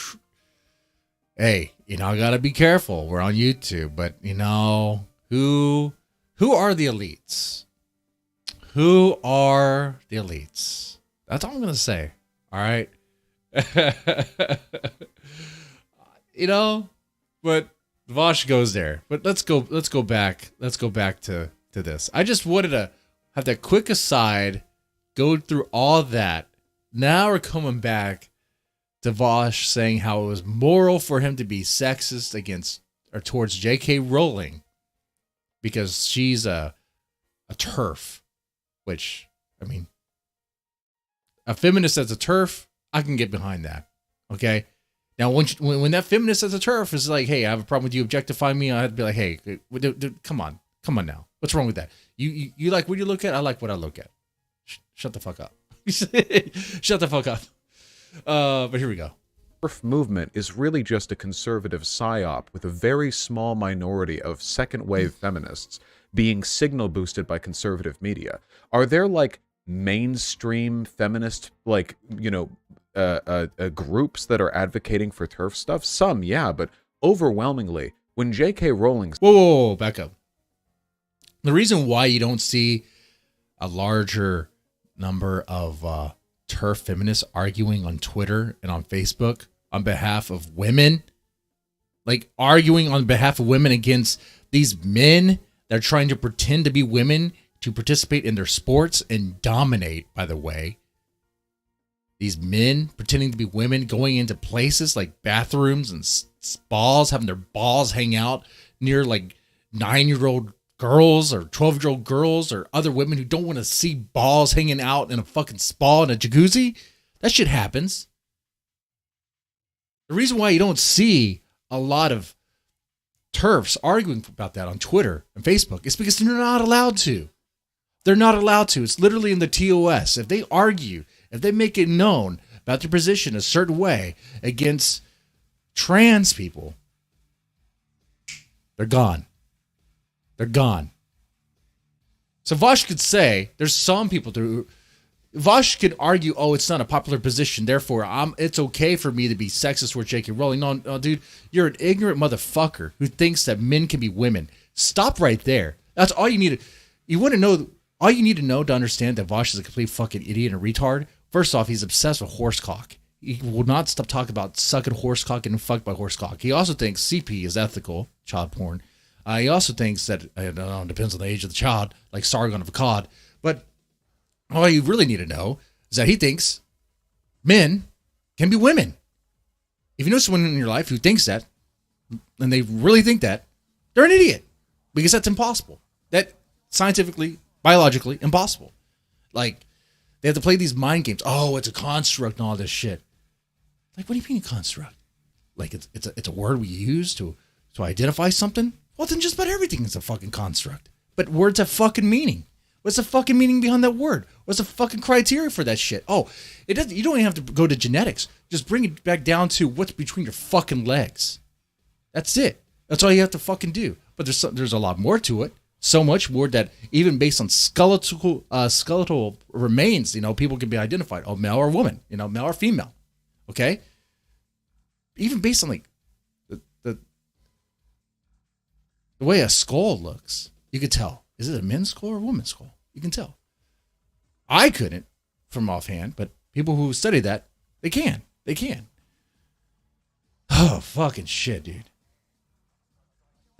Hey, I gotta be careful. We're on YouTube, but who are the elites? Who are the elites? That's all I'm gonna say. All right. But Vaush goes there. But let's go back. Let's go back to this. I just wanted to have that quick aside, go through all that. Now we're coming back to Vaush saying how it was moral for him to be sexist against or towards J.K. Rowling because she's a TERF, which, I mean, a feminist as a TERF, I can get behind that. Okay. Now, when that feminist as a TERF is like, hey, I have a problem with you objectifying me, I'd be like, hey, come on now. What's wrong with that? You like what you look at? I like what I look at. Shut the fuck up. Shut the fuck up. But here we go. TERF movement is really just a conservative psyop with a very small minority of second-wave feminists being signal boosted by conservative media. Are there like mainstream feminist groups that are advocating for TERF stuff? Some, yeah, but overwhelmingly, when J.K. Rowling... Whoa, back up. The reason why you don't see a larger number of TERF feminists arguing on Twitter and on Facebook on behalf of women, like arguing on behalf of women against these men that are trying to pretend to be women to participate in their sports and dominate, by the way. These men pretending to be women going into places like bathrooms and spas, having their balls hang out near like 9-year-old girls or 12-year-old girls or other women who don't want to see balls hanging out in a fucking spa in a jacuzzi. That shit happens. The reason why you don't see a lot of TERFs arguing about that on Twitter and Facebook is because they're not allowed to. They're not allowed to. It's literally in the TOS. If they argue, if they make it known about their position a certain way against trans people, they're gone. They're gone. So Vaush could say, there's some people who, Vaush could argue, oh, it's not a popular position, therefore it's okay for me to be sexist with J.K. Rowling. No, dude, you're an ignorant motherfucker who thinks that men can be women. Stop right there. That's all you need. You want to know, all you need to know to understand that Vaush is a complete fucking idiot and retard. First off, he's obsessed with horsecock. He will not stop talking about sucking horsecock and fucked by horsecock. He also thinks CP is ethical, child porn. He also thinks that, I don't know, it depends on the age of the child, like Sargon of Akkad. But all you really need to know is that he thinks men can be women. If you know someone in your life who thinks that, and they really think that, they're an idiot. Because that's impossible. That scientifically, biologically, impossible. Like, they have to play these mind games. Oh, it's a construct and all this shit. Like, what do you mean a construct? Like, it's a word we use to identify something? Well, then just about everything is a fucking construct. But words have fucking meaning. What's the fucking meaning behind that word? What's the fucking criteria for that shit? Oh, it doesn't. You don't even have to go to genetics. Just bring it back down to what's between your fucking legs. That's it. That's all you have to fucking do. But there's a lot more to it. So much more that even based on skeletal remains, people can be identified. Oh, male or woman. Male or female. Okay. Even based on like the way a skull looks, you could tell. Is it a men's skull or a woman's skull? You can tell. I couldn't from offhand, but people who study that, they can. They can. Oh, fucking shit, dude.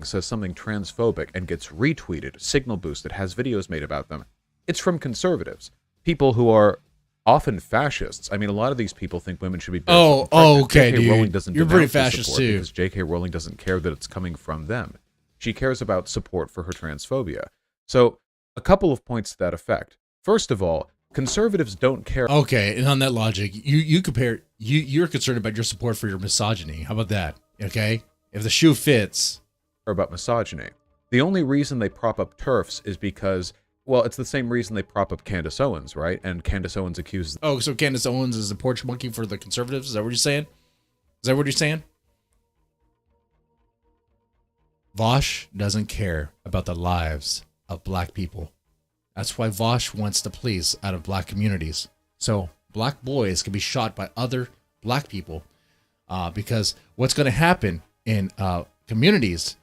Says something transphobic and gets retweeted, signal boosted, has videos made about them. It's from conservatives. People who are often fascists. I mean, a lot of these people think women should be okay, J.K. dude. Rowling doesn't You're pretty fascist too. Because J.K. Rowling doesn't care that it's coming from them. She cares about support for her transphobia. So, a couple of points to that effect. First of all, conservatives don't care. Okay, and on that logic, you're concerned about your support for your misogyny. How about that? Okay, if the shoe fits. About misogyny. The only reason they prop up TERFs is because, well, it's the same reason they prop up Candace Owens, right? And Candace Owens accuses... Oh, so Candace Owens is the porch monkey for the conservatives? Is that what you're saying? Is that what you're saying? Vaush doesn't care about the lives of black people. That's why Vaush wants to please out of black communities. So black boys can be shot by other black people because what's going to happen in communities,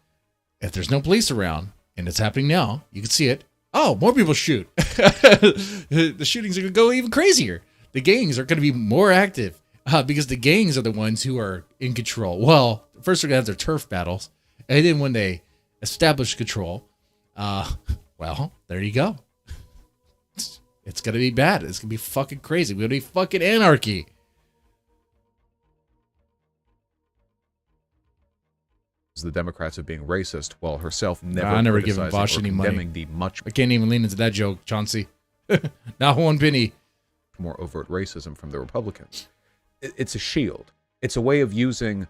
if there's no police around, and it's happening now, you can see it. Oh, more people shoot. The shootings are going to go even crazier. The gangs are going to be more active because the gangs are the ones who are in control. Well, first they're going to have their turf battles. And then when they establish control, well, there you go. It's going to be bad. It's going to be fucking crazy. We're going to be fucking anarchy. The Democrats are being racist, while herself never given Vaush any money. I can't even lean into that joke, Chauncey. Not one penny. More overt racism from the Republicans. It's a shield. It's a way of using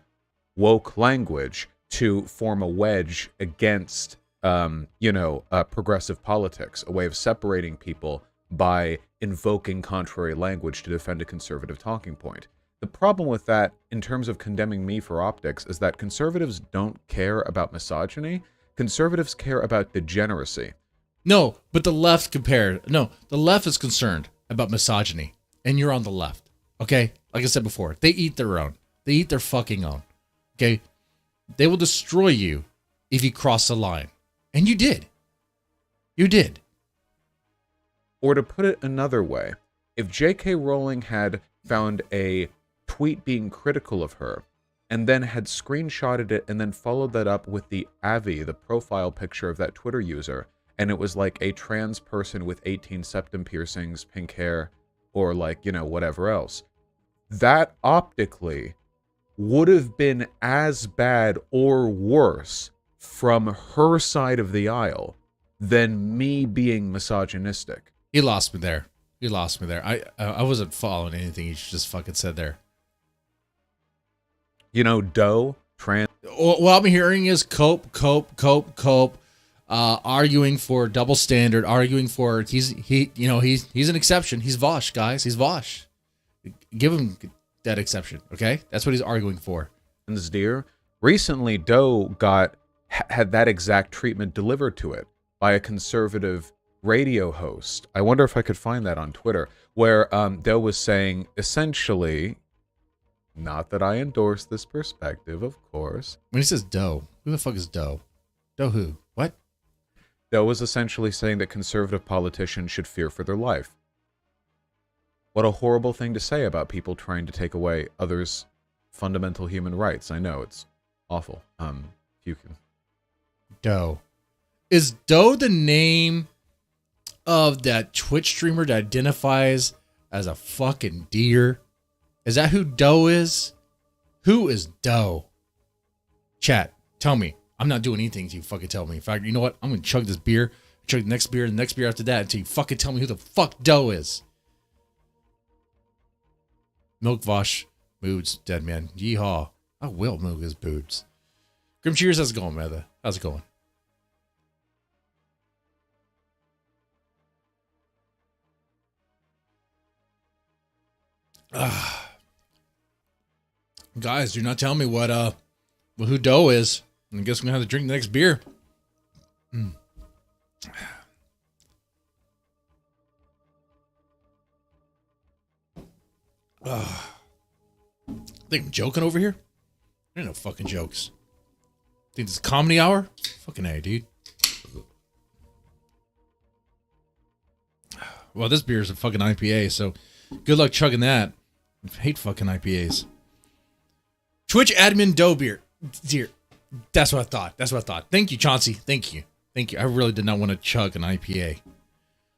woke language to form a wedge against, progressive politics. A way of separating people by invoking contrary language to defend a conservative talking point. The problem with that, in terms of condemning me for optics, is that conservatives don't care about misogyny. Conservatives care about degeneracy. No, but the left the left is concerned about misogyny, and you're on the left, okay? Like I said before, they eat their own. They eat their fucking own, okay? They will destroy you if you cross the line. And you did. You did. Or to put it another way, if J.K. Rowling had found a tweet being critical of her, and then had screenshotted it and then followed that up with the Avi, the profile picture of that Twitter user, and it was like a trans person with 18 septum piercings, pink hair, or whatever else. That optically would have been as bad or worse from her side of the aisle than me being misogynistic. He lost me there. I wasn't following anything he just fucking said there. Doe, trans. What I'm hearing is cope, arguing for double standard, arguing for he's an exception. He's Vaush, guys. He's Vaush. Give him that exception, okay? That's what he's arguing for. Deer. Recently, Doe had that exact treatment delivered to it by a conservative radio host. I wonder if I could find that on Twitter, where Doe was saying essentially. Not that I endorse this perspective, of course. When he says Doe, who the fuck is Doe? Doe who? What? Doe was essentially saying that conservative politicians should fear for their life. What a horrible thing to say about people trying to take away others' fundamental human rights. I know, it's awful. If you can. Doe. Is Doe the name of that Twitch streamer that identifies as a fucking deer? Is that who Doe is? Who is Doe? Chat, tell me. I'm not doing anything until you fucking tell me. In fact, you know what? I'm going to chug this beer, chug the next beer, and the next beer after that until you fucking tell me who the fuck Doe is. Milk Vaush, moods, dead man. Yeehaw. I will milk his boots. Grim Cheers, how's it going, Mother? How's it going? Guys, do not tell me who Doe is. I guess I'm gonna have to drink the next beer. Think I'm joking over here? There ain't no fucking jokes. Think this is comedy hour? Fucking A, dude. Well, this beer is a fucking IPA, so good luck chugging that. I hate fucking IPAs. Twitch admin Doe beer. Dear. That's what I thought. Thank you, Chauncey. Thank you. I really did not want to chug an IPA.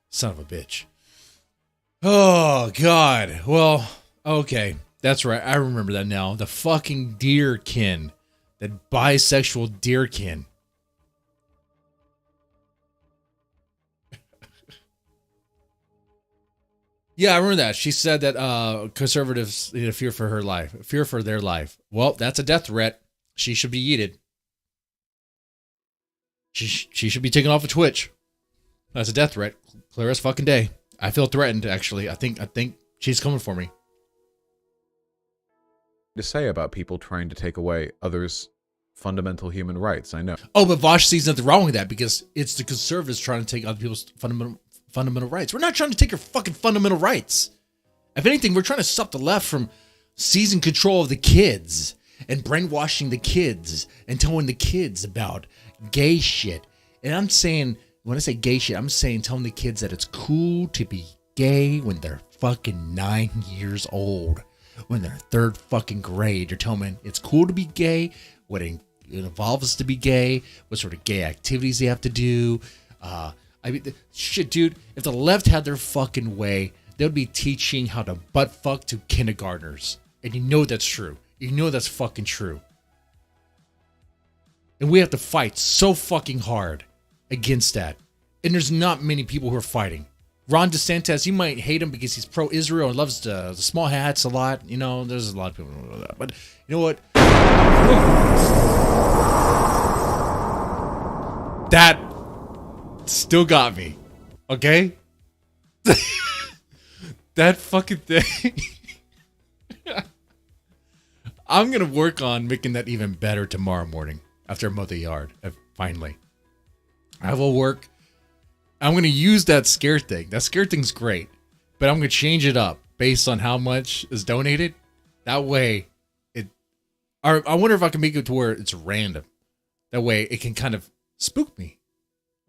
Son of a bitch. Oh, God. Well, okay. That's right. I remember that now. The fucking deerkin. That bisexual deerkin. Yeah, I remember that. She said that conservatives need to fear for her life. Fear for their life. Well, that's a death threat. She should be yeeted. She should be taken off of Twitch. That's a death threat. Clear as fucking day. I feel threatened, actually. I think she's coming for me. To say about people trying to take away others' fundamental human rights, I know. Oh, but Vaush sees nothing wrong with that because it's the conservatives trying to take other people's fundamental rights. We're not trying to take your fucking fundamental rights. If anything, we're trying to stop the left from seizing control of the kids and brainwashing the kids and telling the kids about gay shit. And I'm saying, when I say gay shit, I'm saying telling the kids that it's cool to be gay when they're fucking 9 years old. When they're third fucking grade, you're telling them it's cool to be gay, what it involves to be gay, what sort of gay activities they have to do. I mean, shit, dude, if the left had their fucking way, they would be teaching how to butt fuck to kindergartners. And you know that's true. You know that's fucking true. And we have to fight so fucking hard against that. And there's not many people who are fighting. Ron DeSantis, you might hate him because he's pro-Israel and loves the small hats a lot. You know, there's a lot of people who know that. But you know what? That still got me. Okay? That fucking thing. I'm going to work on making that even better tomorrow morning after I mow the yard. Finally. I will work. I'm going to use that scare thing. That scare thing's great. But I'm going to change it up based on how much is donated. That way, I wonder if I can make it to where it's random. That way, it can kind of spook me.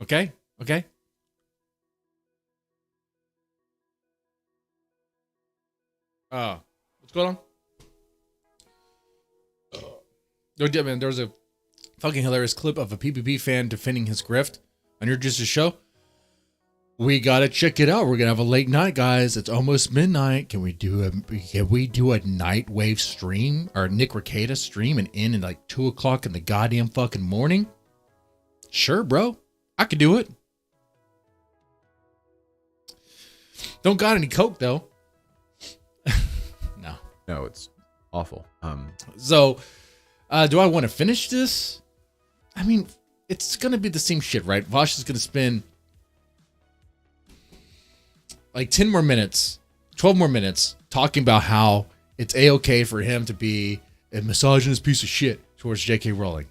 Okay? Okay? What's going on? Man, there was a fucking hilarious clip of a PPP fan defending his grift on your Just show. We gotta check it out. We're gonna have a late night, guys. It's almost midnight. Can we do a Nightwave stream or Nick Rekieta stream and end at like 2 o'clock in the goddamn fucking morning? Sure, bro. I could do it. Don't got any Coke though. No, it's awful. So, do I want to finish this? I mean, it's gonna be the same shit, right? Vaush is gonna spend like 10 more minutes, 12 more minutes talking about how it's a-okay for him to be a misogynist piece of shit towards J.K. Rowling.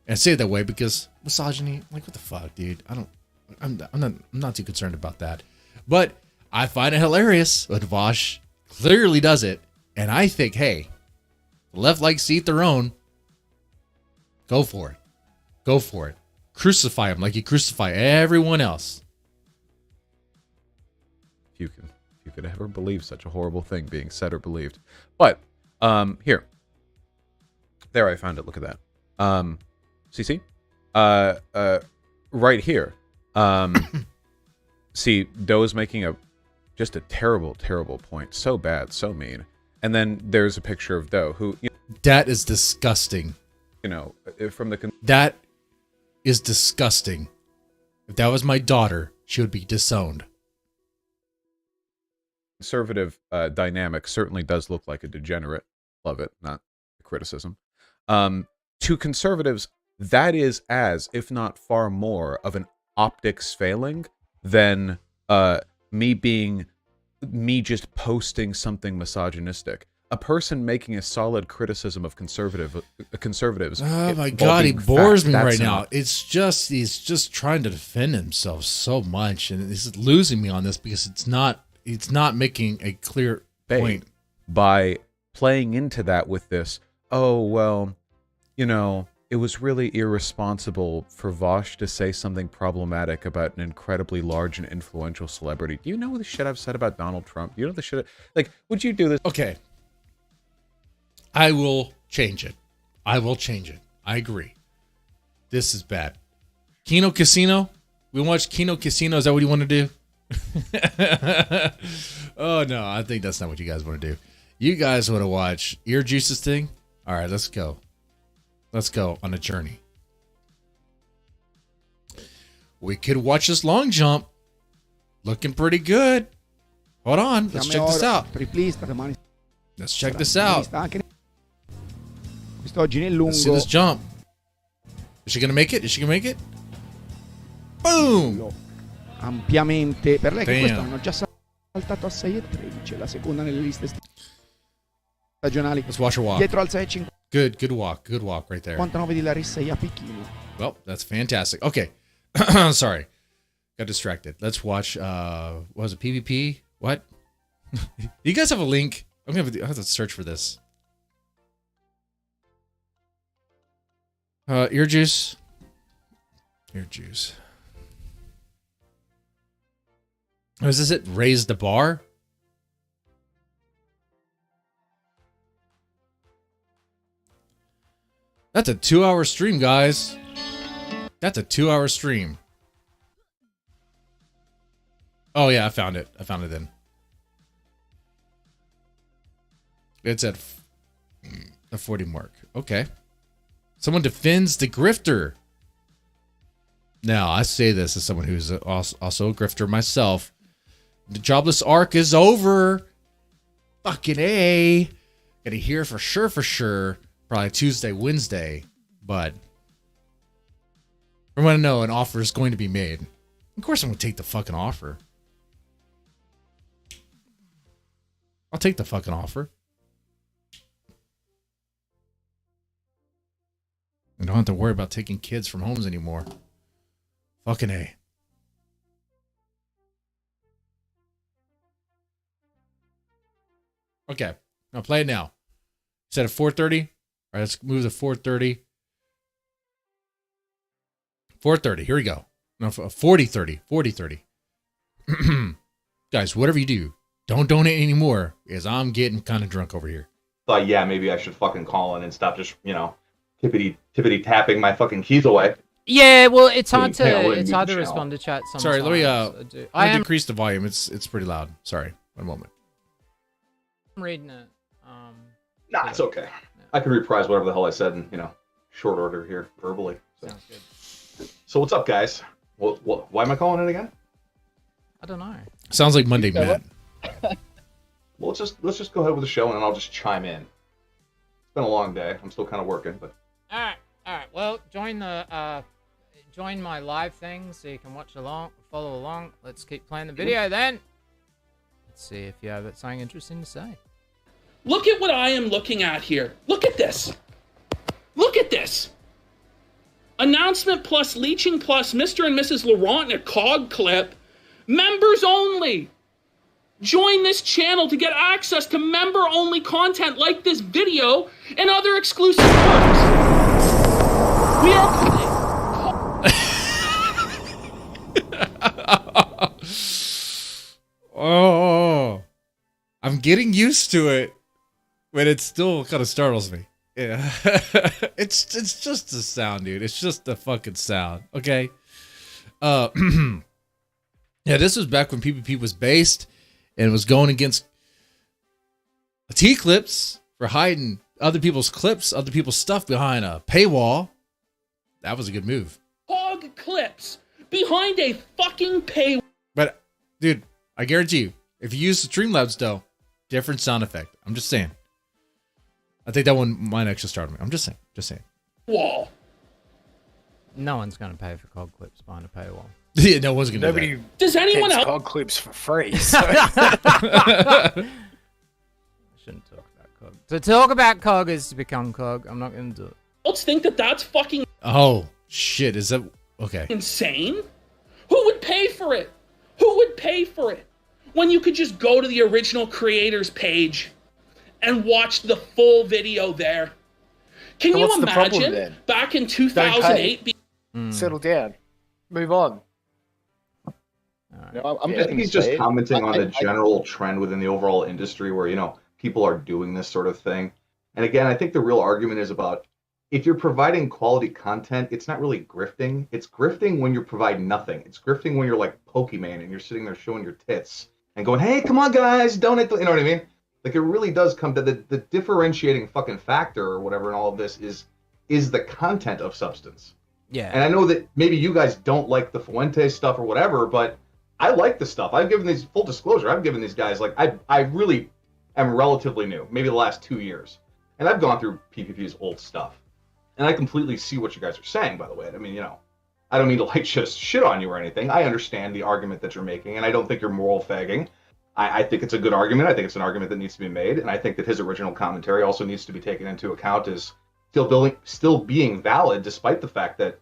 And I say it that way because misogyny, like, what the fuck, dude? I'm not too concerned about that. But I find it hilarious when Vaush clearly does it. And I think, hey, the left likes to eat their own. Go for it. Go for it. Crucify him like you crucify everyone else. If you could ever believe such a horrible thing being said or believed. But here. There, I found it. Look at that. CC? Right here. See, Doe's making just a terrible, terrible point. So bad, so mean. And then there's a picture of Doe, who, that is disgusting. From the... That is disgusting. If that was my daughter, she would be disowned. Conservative dynamic certainly does look like a degenerate. Love it, not a criticism. To conservatives, that is as, if not far more, of an optics failing than me just posting something misogynistic. A person making a solid criticism of conservatives. Oh my God, he bores me right now. He's just trying to defend himself so much, and he's losing me on this because it's not making a clear point. By playing into that with this, oh, well, it was really irresponsible for Vaush to say something problematic about an incredibly large and influential celebrity. Do you know the shit I've said about Donald Trump? Do you know the shit? Like, would you do this? Okay. I will change it. I agree. This is bad. Kino Casino? We watch Kino Casino. Is that what you want to do? Oh, no. I think that's not what you guys want to do. You guys want to watch Ear Juice's thing? All right, let's go. Let's go on a journey. We could watch this long jump. Looking pretty good. Hold on. Let's check this out. Let's check this out. Let's see this jump. Is she going to make it? Boom! Ampiamente per lei che questo hanno già saltato a 6,13, la seconda nelle liste stagionali. Let's watch her walk. Dietro al 6,50. Good walk right there. 59 di Larissa Iapichino. Well, that's fantastic. Okay. Sorry. Got distracted. Let's watch, what was it, PvP? What? You guys have a link? I have to search for this. Ear juice. Oh, is this it? Raise the bar? That's a 2-hour stream, guys. That's a 2-hour stream. Oh, yeah, I found it then. It's at the 40 mark. Okay. Someone defends the grifter. Now, I say this as someone who's also a grifter myself. The jobless arc is over. Fucking A. Gonna hear for sure. Probably Tuesday, Wednesday. But I want to know an offer is going to be made. Of course I'm going to take the fucking offer. I'll take the fucking offer. I don't have to worry about taking kids from homes anymore. Fucking A. Okay. Now play it now. Set at 4:30. All right, let's move to 4:30. 4:30. Here we go. No, 40:30. 40:30. Guys, whatever you do, don't donate anymore because I'm getting kind of drunk over here. Thought, yeah, maybe I should fucking call in and stop just, tippity tapping my fucking keys away. Yeah, well, it's hard to respond to chat sometimes. Sorry, let me decrease the volume. It's pretty loud. Sorry, one moment. I'm reading it. Nah, it's okay. Yeah. I can reprise whatever the hell I said in short order here verbally. So. Sounds good. So what's up, guys? Why am I calling it again? I don't know. Sounds like Monday Matt. Well, let's just go ahead with the show and then I'll just chime in. It's been a long day. I'm still kind of working, but. All right. Well, join my live thing so you can follow along. Let's keep playing the video then. Let's see if you have something interesting to say. Look at what I am looking at here. Look at this. Announcement plus leeching plus Mr. and Mrs. Laurent in a COG clip. Members only. Join this channel to get access to member-only content like this video and other exclusive perks. We are Oh, I'm getting used to it, but it still kind of startles me. Yeah, it's just the sound, dude. It's just the fucking sound. Okay. Yeah, this was back when PvP was based and was going against T-clips for hiding other people's clips, other people's stuff behind a paywall. That was a good move. Hog clips behind a fucking paywall. But, dude, I guarantee you, if you use the Streamlabs, though, different sound effect. I'm just saying. I think that one might actually start me. I'm just saying. Wall. No one's going to pay for cog clips behind a paywall. Yeah, no one's going to do that. Nobody does anyone else cog clips for free. So. I shouldn't talk about cog. To talk about cog is to become cog. I'm not going to do it. else think that that's fucking Oh, shit. Is that... Okay. insane? Who would pay for it? Who would pay for it? When you could just go to the original creators page and watch the full video there. Can you imagine back in 2008? Settle down. Move on. I think he's just commenting on the general trend within the overall industry where, you know, people are doing this sort of thing. And again, I think the real argument is about if you're providing quality content, it's not really grifting. It's grifting when you provide nothing. It's grifting when you're like Pokemon and you're sitting there showing your tits and going, hey, come on, guys, donate. You know what I mean? Like, it really does come to the differentiating fucking factor or whatever in all of this is the content of substance. Yeah. And I know that maybe you guys don't like the Fuentes stuff or whatever, but I like the stuff. I've given these, full disclosure, I've given these guys, like, I really am relatively new, maybe the last 2 years. And I've gone through PPP's old stuff. And I completely see what you guys are saying, by the way. I mean, you know, I don't mean to, like, just shit on you or anything. I understand the argument that you're making, and I don't think you're moral fagging. I think it's a good argument. I think it's an argument that needs to be made, and I think that his original commentary also needs to be taken into account as still being valid, despite the fact that,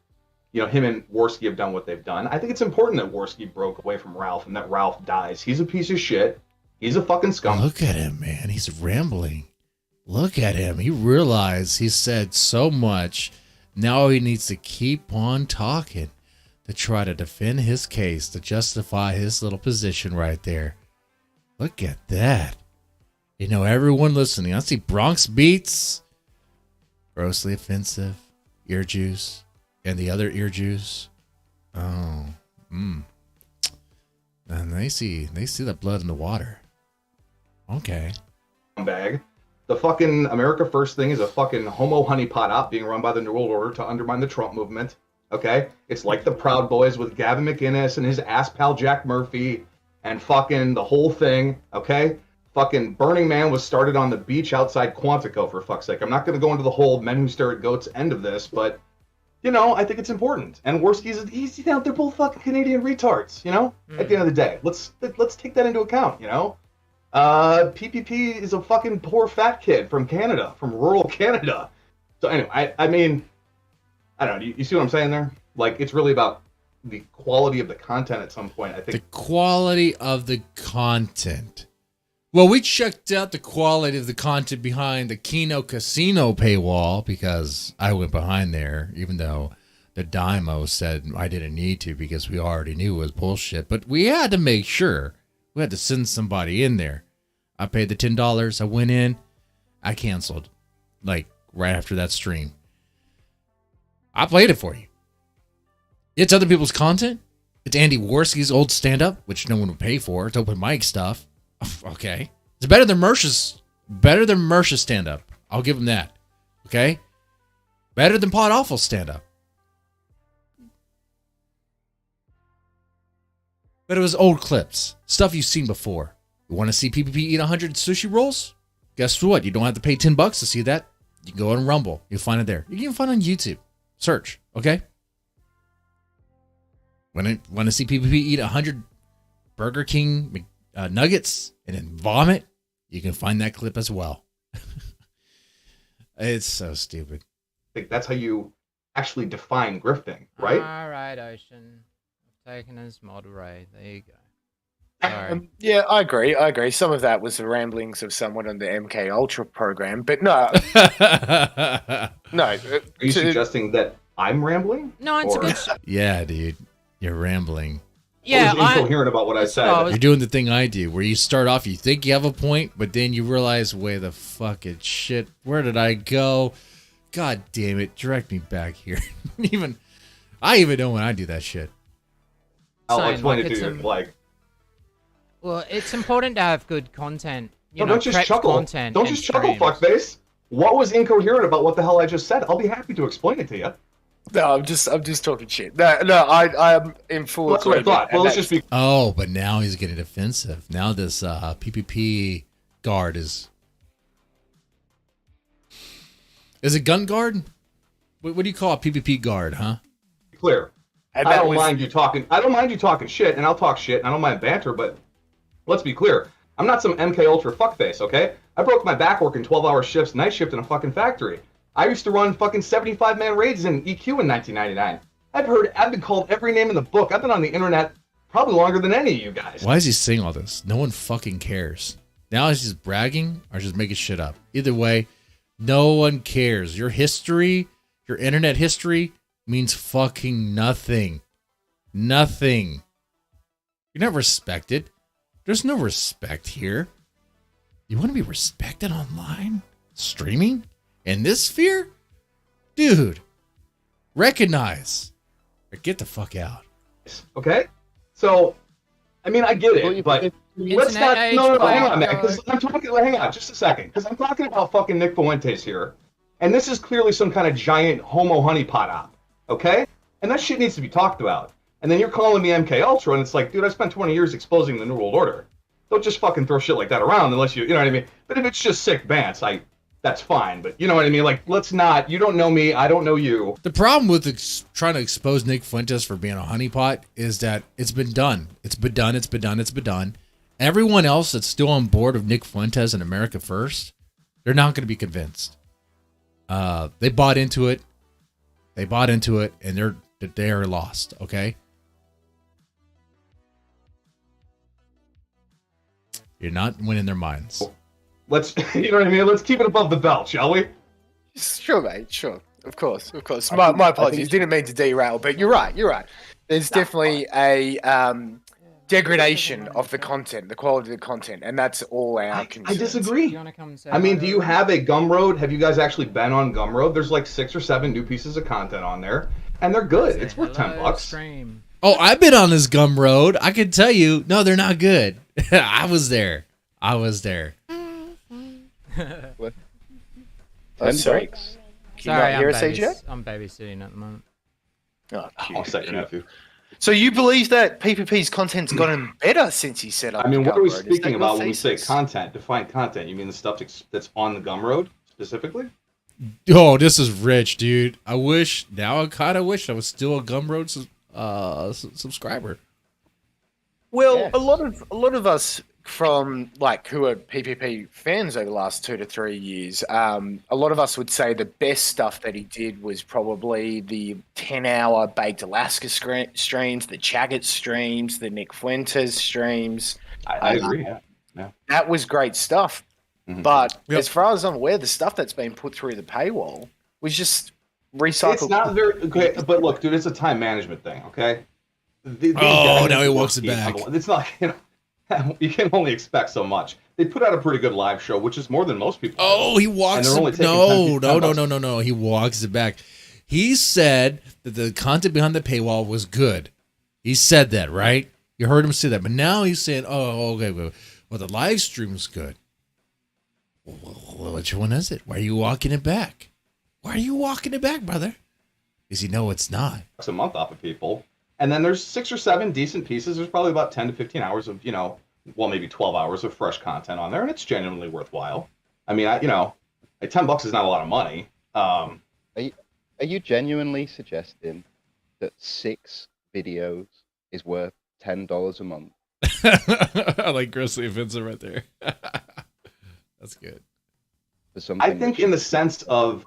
you know, him and Worski have done what they've done. I think it's important that Worski broke away from Ralph and that Ralph dies. He's a piece of shit. He's a fucking scum. Look at him, man. He's rambling. Look at him. He realized he said so much. Now he needs to keep on talking to try to defend his case, to justify his little position right there. Look at that. You know, everyone listening, I see Bronx Beats, grossly offensive, ear juice, and the other ear juice. Oh, and they see that blood in the water. Okay. Bag. The fucking America First thing is a fucking homo honeypot op being run by the New World Order to undermine the Trump movement. Okay? It's like the Proud Boys with Gavin McInnes and his ass pal Jack Murphy and fucking the whole thing. Okay? Fucking Burning Man was started on the beach outside Quantico, for fuck's sake. I'm not going to go into the whole men who stare at goats end of this, but, you know, I think it's important. And Worski's, he's, you know, they're both fucking Canadian retards, you know? At the end of the day. Let's take that into account, you know? PPP is a fucking poor fat kid from Canada, from rural Canada. So anyway, I mean, I don't know. You see what I'm saying there? Like, it's really about the quality of the content at some point. I think the quality of the content. Well, we checked out the quality of the content behind the Keno Casino paywall because I went behind there, even though the Dymo said I didn't need to because we already knew it was bullshit. But we had to make sure. We had to send somebody in there. I paid the $10. I went in. I canceled. Like, right after that stream. I played it for you. It's other people's content. It's Andy Worski's old stand-up, which no one would pay for. It's open mic stuff. Okay. It's better than Mersh's stand-up. I'll give him that. Okay? Better than Pod Awful's stand-up. But it was old clips. Stuff you've seen before. You want to see PPP eat 100 sushi rolls? Guess what? You don't have to pay $10 to see that. You can go on Rumble. You'll find it there. You can find it on YouTube. Search. Okay? Want to see PPP eat 100 Burger King nuggets and then vomit? You can find that clip as well. It's so stupid. I think that's how you actually define grifting, right? All right, Ocean. Taken as moderate. There you go. Sorry. Yeah, I agree. Some of that was the ramblings of someone on the MK Ultra program, but no. No. Are you suggesting that I'm rambling? No, it's a good Yeah, dude. You're rambling. Yeah, I was incoherent about what I said. You're doing the thing I do, where you start off, you think you have a point, but then you realize, wait the fucking shit, where did I go? God damn it, direct me back here. I even know when I do that shit. I'll explain it to you. Like, well, it's important to have good content know, don't just chuckle. content. Don't just chuckle, fuckface. What was incoherent about what the hell I just said? I'll be happy to explain it to you. No, I'm just talking shit. No, I'm in full. That's what I thought. Well, let's just be. Oh, but now he's getting defensive. Now this PPP guard is it gun guard? What do you call a PPP guard, huh? Clear. I don't mind you talking. I don't mind you talking shit, and I'll talk shit. And I don't mind banter, but let's be clear. I'm not some MK Ultra fuckface, okay? I broke my back working 12-hour shifts, night shift in a fucking factory. I used to run fucking 75-man raids in EQ in 1999. I've been called every name in the book. I've been on the internet probably longer than any of you guys. Why is he saying all this? No one fucking cares. Now he's just bragging or just making shit up. Either way, no one cares. Your history, your internet history means fucking nothing. Nothing. You're not respected. There's no respect here. You want to be respected online? Streaming? In this sphere? Dude, recognize. Or get the fuck out. Okay? So, I mean, I get it, but let's not. No, hang on, man. Because I'm talking. Hang on, just a second. Because I'm talking about fucking Nick Fuentes here, and this is clearly some kind of giant homo honeypot op. Okay? And that shit needs to be talked about. And then you're calling me MK Ultra, and it's like, dude, I spent 20 years exposing the New World Order. Don't just fucking throw shit like that around unless you know what I mean. But if it's just sick bants, that's fine. But you know what I mean. Like, let's not. You don't know me. I don't know you. The problem with trying to expose Nick Fuentes for being a honeypot is that it's been done. It's been done. It's been done. It's been done. Everyone else that's still on board of Nick Fuentes and America First, they're not going to be convinced. They bought into it. They bought into it, and they're lost. Okay. You're not winning their minds. Let's, you know what I mean? Let's keep it above the belt, shall we? Sure, mate. Sure. Of course. My apologies. Didn't mean to derail, but you're right. There's definitely a degradation of the content, the quality of the content, and that's all our concern. I disagree. I mean, do you have a Gumroad? Have you guys actually been on Gumroad? There's like 6 or 7 new pieces of content on there, and they're good. It's worth $10. Oh, I've been on this Gumroad. I can tell you, no, they're not good. I was there. Sorry. Sorry, I'm babysitting at the moment. Oh, cute. So you believe that PPP's content's gotten better since he set up? I mean, what are we speaking about when we say content? Define content. You mean the stuff that's on the Gumroad specifically? Oh, this is rich, dude. I kind of wish I was still a Gumroad subscriber. Well, yeah. a lot of us from who are PPP fans over the last 2 to 3 years, a lot of us would say the best stuff that he did was probably the 10-hour Baked Alaska streams, the Chaggot streams, the Nick Fuentes streams. I agree. Yeah. That was great stuff. Mm-hmm. But as far as I'm aware, the stuff that's been put through the paywall was just recycled. It's not very okay, but look, dude, it's a time management thing, okay? Now he walks it back. It's not, you can only expect so much. They put out a pretty good live show, which is more than most people. Oh, he walks it. No. He walks it back. He said that the content behind the paywall was good. He said that, right? You heard him say that. But now he's saying, oh, okay, well, the live stream was good. Well, which one is it? Why are you walking it back? Why are you walking it back, brother? Because you know it's not. A month off of people. And then there's 6 or 7 decent pieces. There's probably about 10 to 15 hours of, maybe 12 hours of fresh content on there, and it's genuinely worthwhile. I mean, $10 is not a lot of money. Are you genuinely suggesting that 6 videos is worth $10 a month? I like grossly offensive right there. That's good. I think in the sense of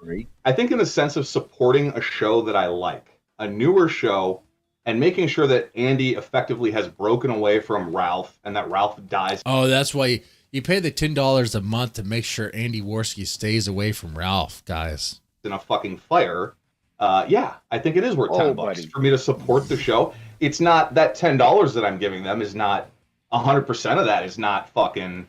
supporting a show that I like, a newer show, and making sure that Andy effectively has broken away from Ralph and that Ralph dies. Oh, that's why you pay the $10 a month to make sure Andy Worski stays away from Ralph, guys. In a fucking fire. I think it is worth $10 for me to support the show. It's not that $10 that I'm giving them is not 100% of that is not fucking,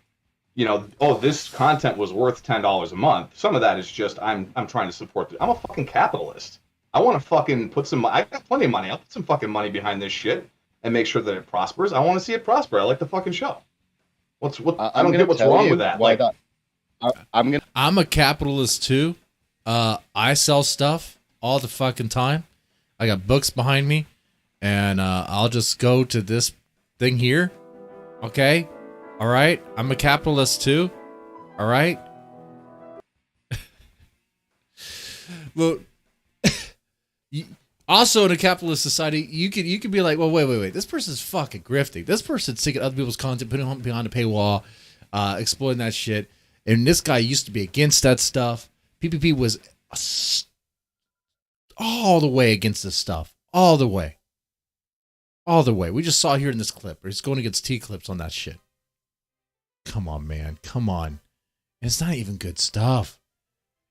this content was worth $10 a month. Some of that is just I'm trying to support I'm a fucking capitalist. I want to fucking I got plenty of money. I'll put some fucking money behind this shit and make sure that it prospers. I want to see it prosper. I like the fucking show. I don't get what's wrong with that. Like, I'm a capitalist too. I sell stuff all the fucking time. I got books behind me, and I'll just go to this thing here. Okay, all right. I'm a capitalist too. All right. Well, also in a capitalist society, you could be like, well, wait. This person's fucking grifting. This person's taking other people's content, putting it behind a paywall, exploiting that shit. And this guy used to be against that stuff. PPP was all the way against this stuff. All the way. We just saw here in this clip. He's going against T-Clips on that shit. Come on, man. Come on. And it's not even good stuff.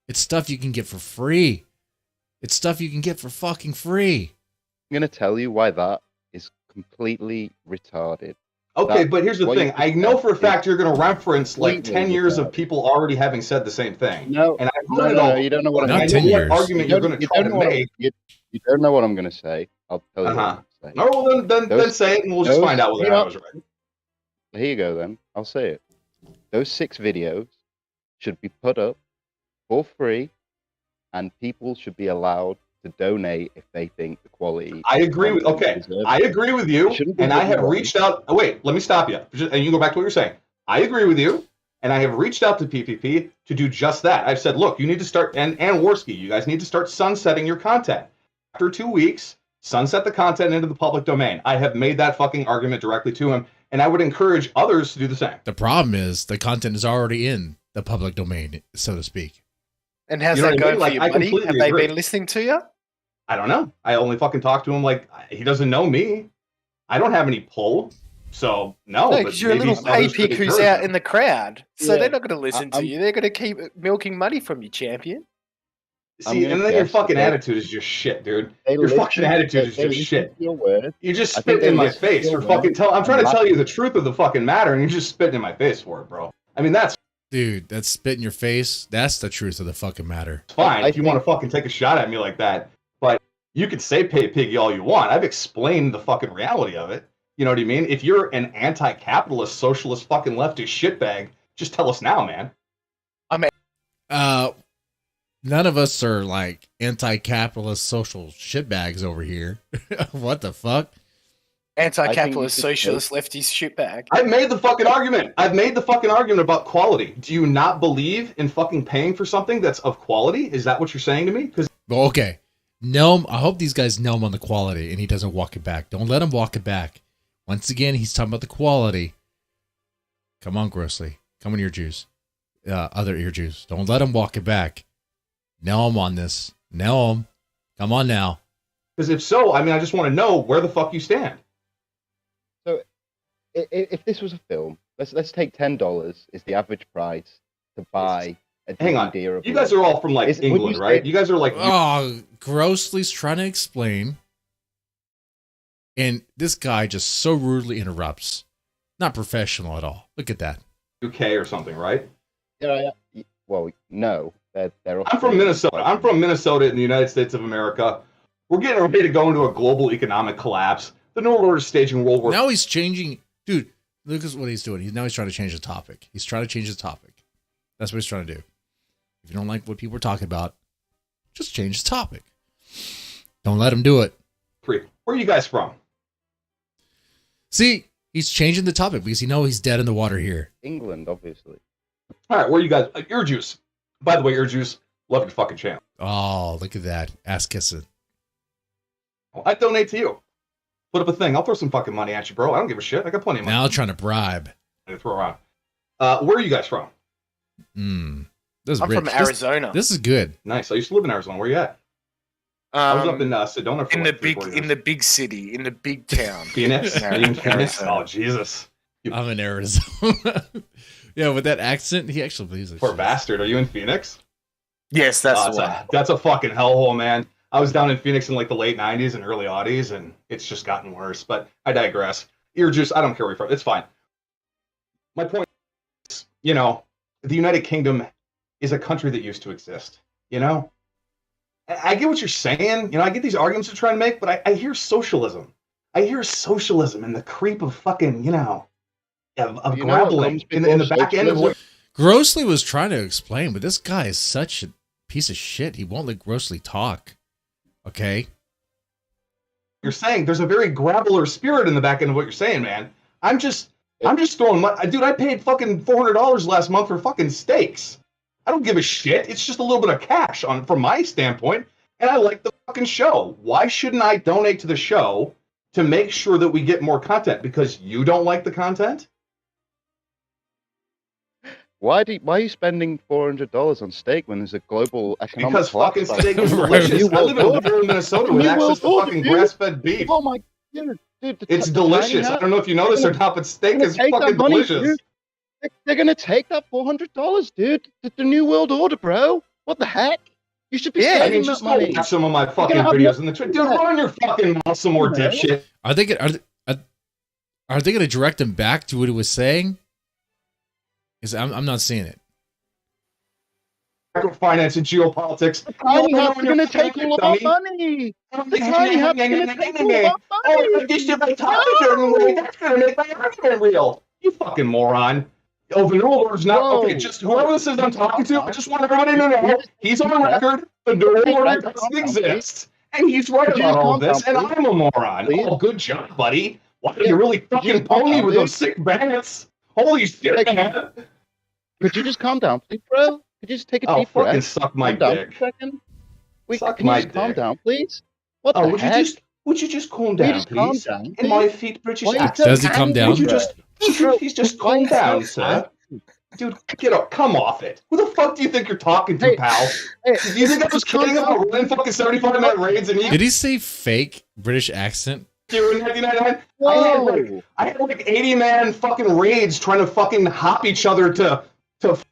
It's stuff you can get for free. It's stuff you can get for fucking free. I'm going to tell you why that is completely retarded. Okay, but here's the thing. I know for a fact you're going to reference like 10 years of people already having said the same thing. No, and I've heard it all. you don't know what I know what argument you're going to try to make. You don't know what I'm going to say. I'll tell you what I'm going to say. Oh, well, then say it, and we'll just find out whether I was right. Here you go, then. I'll say it. Those 6 videos should be put up for free, and people should be allowed to donate if they think the quality. I agree with. Okay, I agree with you, and I have reached out. Oh, wait, let me stop you, and you go back to what you're saying. I agree with you, and I have reached out to PPP to do just that. I've said, look, you need to start, and Worski, you guys need to start sunsetting your content. After 2 weeks, sunset the content into the public domain. I have made that fucking argument directly to him, and I would encourage others to do the same. The problem is the content is already in the public domain, so to speak. And how's that going for you, buddy? Have they been listening to you? I don't know. I only fucking talk to him like he doesn't know me. I don't have any pull, so no. No, because you're a little pay pig who's out in the crowd, so they're not going to listen to you. They're going to keep milking money from you, champion. See, and then your fucking attitude is just shit, dude. Your fucking attitude is just shit. You just spit in my face for fucking I'm trying to tell you the truth of the fucking matter, and you're just spitting in my face for it, bro. I mean, that's... Dude, that's spit in your face. That's the truth of the fucking matter. It's fine if you want to fucking take a shot at me like that, but you can say pay piggy all you want. I've explained the fucking reality of it. You know what I mean? If you're an anti-capitalist, socialist, fucking leftist shitbag, just tell us now, man. None of us are like anti-capitalist social shitbags over here. What the fuck? Anti-capitalist, socialist, leftist shitbag. I've made the fucking argument. I've made the fucking argument about quality. Do you not believe in fucking paying for something that's of quality? Is that what you're saying to me? Because okay. No, I hope these guys know him on the quality and he doesn't walk it back. Don't let him walk it back. Once again, he's talking about the quality. Come on, Grossly. Come on, ear juice. Other ear juice. Don't let him walk it back. Know him on this. Know him. Come on now. Because if so, I mean, I just want to know where the fuck you stand. So, if this was a film, let's take $10 is the average price to buy a DVD. Hang on. You guys are all from like England, right? You guys are like... Oh, Grossly's trying to explain. And this guy just so rudely interrupts. Not professional at all. Look at that. UK or something, right? Yeah. Well, no. I'm from Minnesota. I'm from Minnesota in the United States of America. We're getting ready to go into a global economic collapse. The New World Order is staging World War. Now he's changing. Dude, look at what he's doing. Now he's trying to change the topic. He's trying to change the topic. That's what he's trying to do. If you don't like what people are talking about, just change the topic. Don't let him do it. Where are you guys from? See, he's changing the topic because he's dead in the water here. England, obviously. All right, where are you guys? Ear Juice. By the way, Ear Juice, love your fucking channel. Oh, look at that. Ass kissing. Well, I donate to you. Put up a thing. I'll throw some fucking money at you, bro. I don't give a shit. I got plenty of money. Now trying to bribe. To throw around. Where are you guys from? This is I'm from Arizona. This is good. Nice. I used to live in Arizona. Where you at? I was up in Sedona for in the big city, in the big town. Phoenix. Phoenix. Oh Jesus! I'm in Arizona. Yeah, with that accent, he actually believes it. Poor bastard. Are you in Phoenix? Yes, that's the one. That's a fucking hellhole, man. I was down in Phoenix in like the late 90s and early aughties, and it's just gotten worse. But I digress. Ear Juice, I don't care where you're from. It's fine. My point is, the United Kingdom is a country that used to exist. I get what you're saying. I get these arguments you're trying to make, but I hear socialism. I hear socialism and the creep of fucking, of grappling in the back end of what. Grossly was trying to explain, but this guy is such a piece of shit. He won't let Grossly talk. Okay. You're saying there's a very grappler spirit in the back end of what you're saying, man. I'm just throwing dude, I paid fucking $400 last month for fucking steaks. I don't give a shit. It's just a little bit of cash from my standpoint, and I like the fucking show. Why shouldn't I donate to the show to make sure that we get more content? Because you don't like the content? Why are you spending $400 on steak when there's a global economic Because fucking steak is delicious. I live in rural Minnesota with access to fucking grass-fed beef. Oh my god, dude! It's delicious. I don't know if you know this or not, but steak is fucking delicious. They're gonna take that $400, dude. The New World Order, bro. What the heck? You should be saving that money. Watch some of my fucking videos in the dude. Run your fucking mouth some more, dipshit. Are they gonna direct him back to what he was saying? Because I'm not seeing it. Finance and geopolitics. Tiny Hub's gonna take all of our money. Tiny Hub's gonna take all of our money. Oh, if I talk a certain way, that's gonna make my argument real. You fucking moron. Oh, the New World Order's not okay. Just whoever this is I'm talking to, I just want everybody to know he's on the record. The New World Order doesn't exist, and he's right about all this. And I'm a moron. Oh, good job, buddy. Why are you really fucking pony with those sick banners? Holy shit, man. Could you just calm down, please, bro? Could you just take a deep breath? Fucking suck my dick. Suck my dick. Calm down, please? What the heck? Would you just calm down, please? In my feet, British accent. Does he calm down? He's just calm down, sir. Dude, get up. Come off it. Who the fuck do you think you're talking to, pal? Do you think I was kidding about running fucking 75-minute raids and Did he say fake British accent? In 1999, I had like 80-man fucking raids trying to fucking hop each other to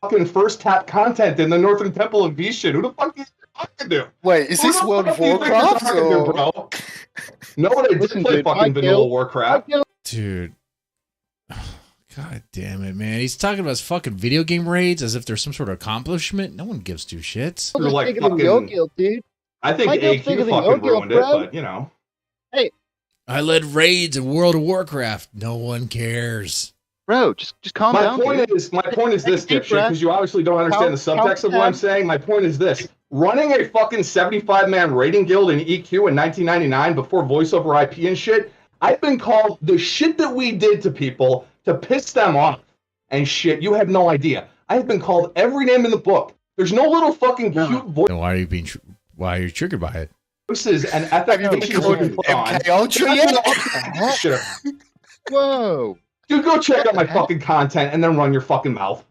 fucking first tap content in the Northern Temple of Vaush. Who the fuck are you talking to? Wait, is this World of Warcraft? Bro? No, I didn't play fucking vanilla Warcraft. Dude. God damn it, man. He's talking about his fucking video game raids as if there's some sort of accomplishment. No one gives two shits. You're like fucking, guild, dude. I think AQ fucking ruined it, but you know. Hey. I led raids in World of Warcraft. No one cares. Bro, just calm down. My point is this, dipshit, because you obviously don't understand the subtext of what I'm saying. My point is this. Running a fucking 75-man raiding guild in EQ in 1999 before voice over IP and shit, I've been called the shit that we did to people to piss them off and shit. You have no idea. I have been called every name in the book. There's no little fucking cute voice. Then why are you triggered by it? Voices and affectations you can put on. Sure. Whoa. Dude, go check out my fucking content and then run your fucking mouth.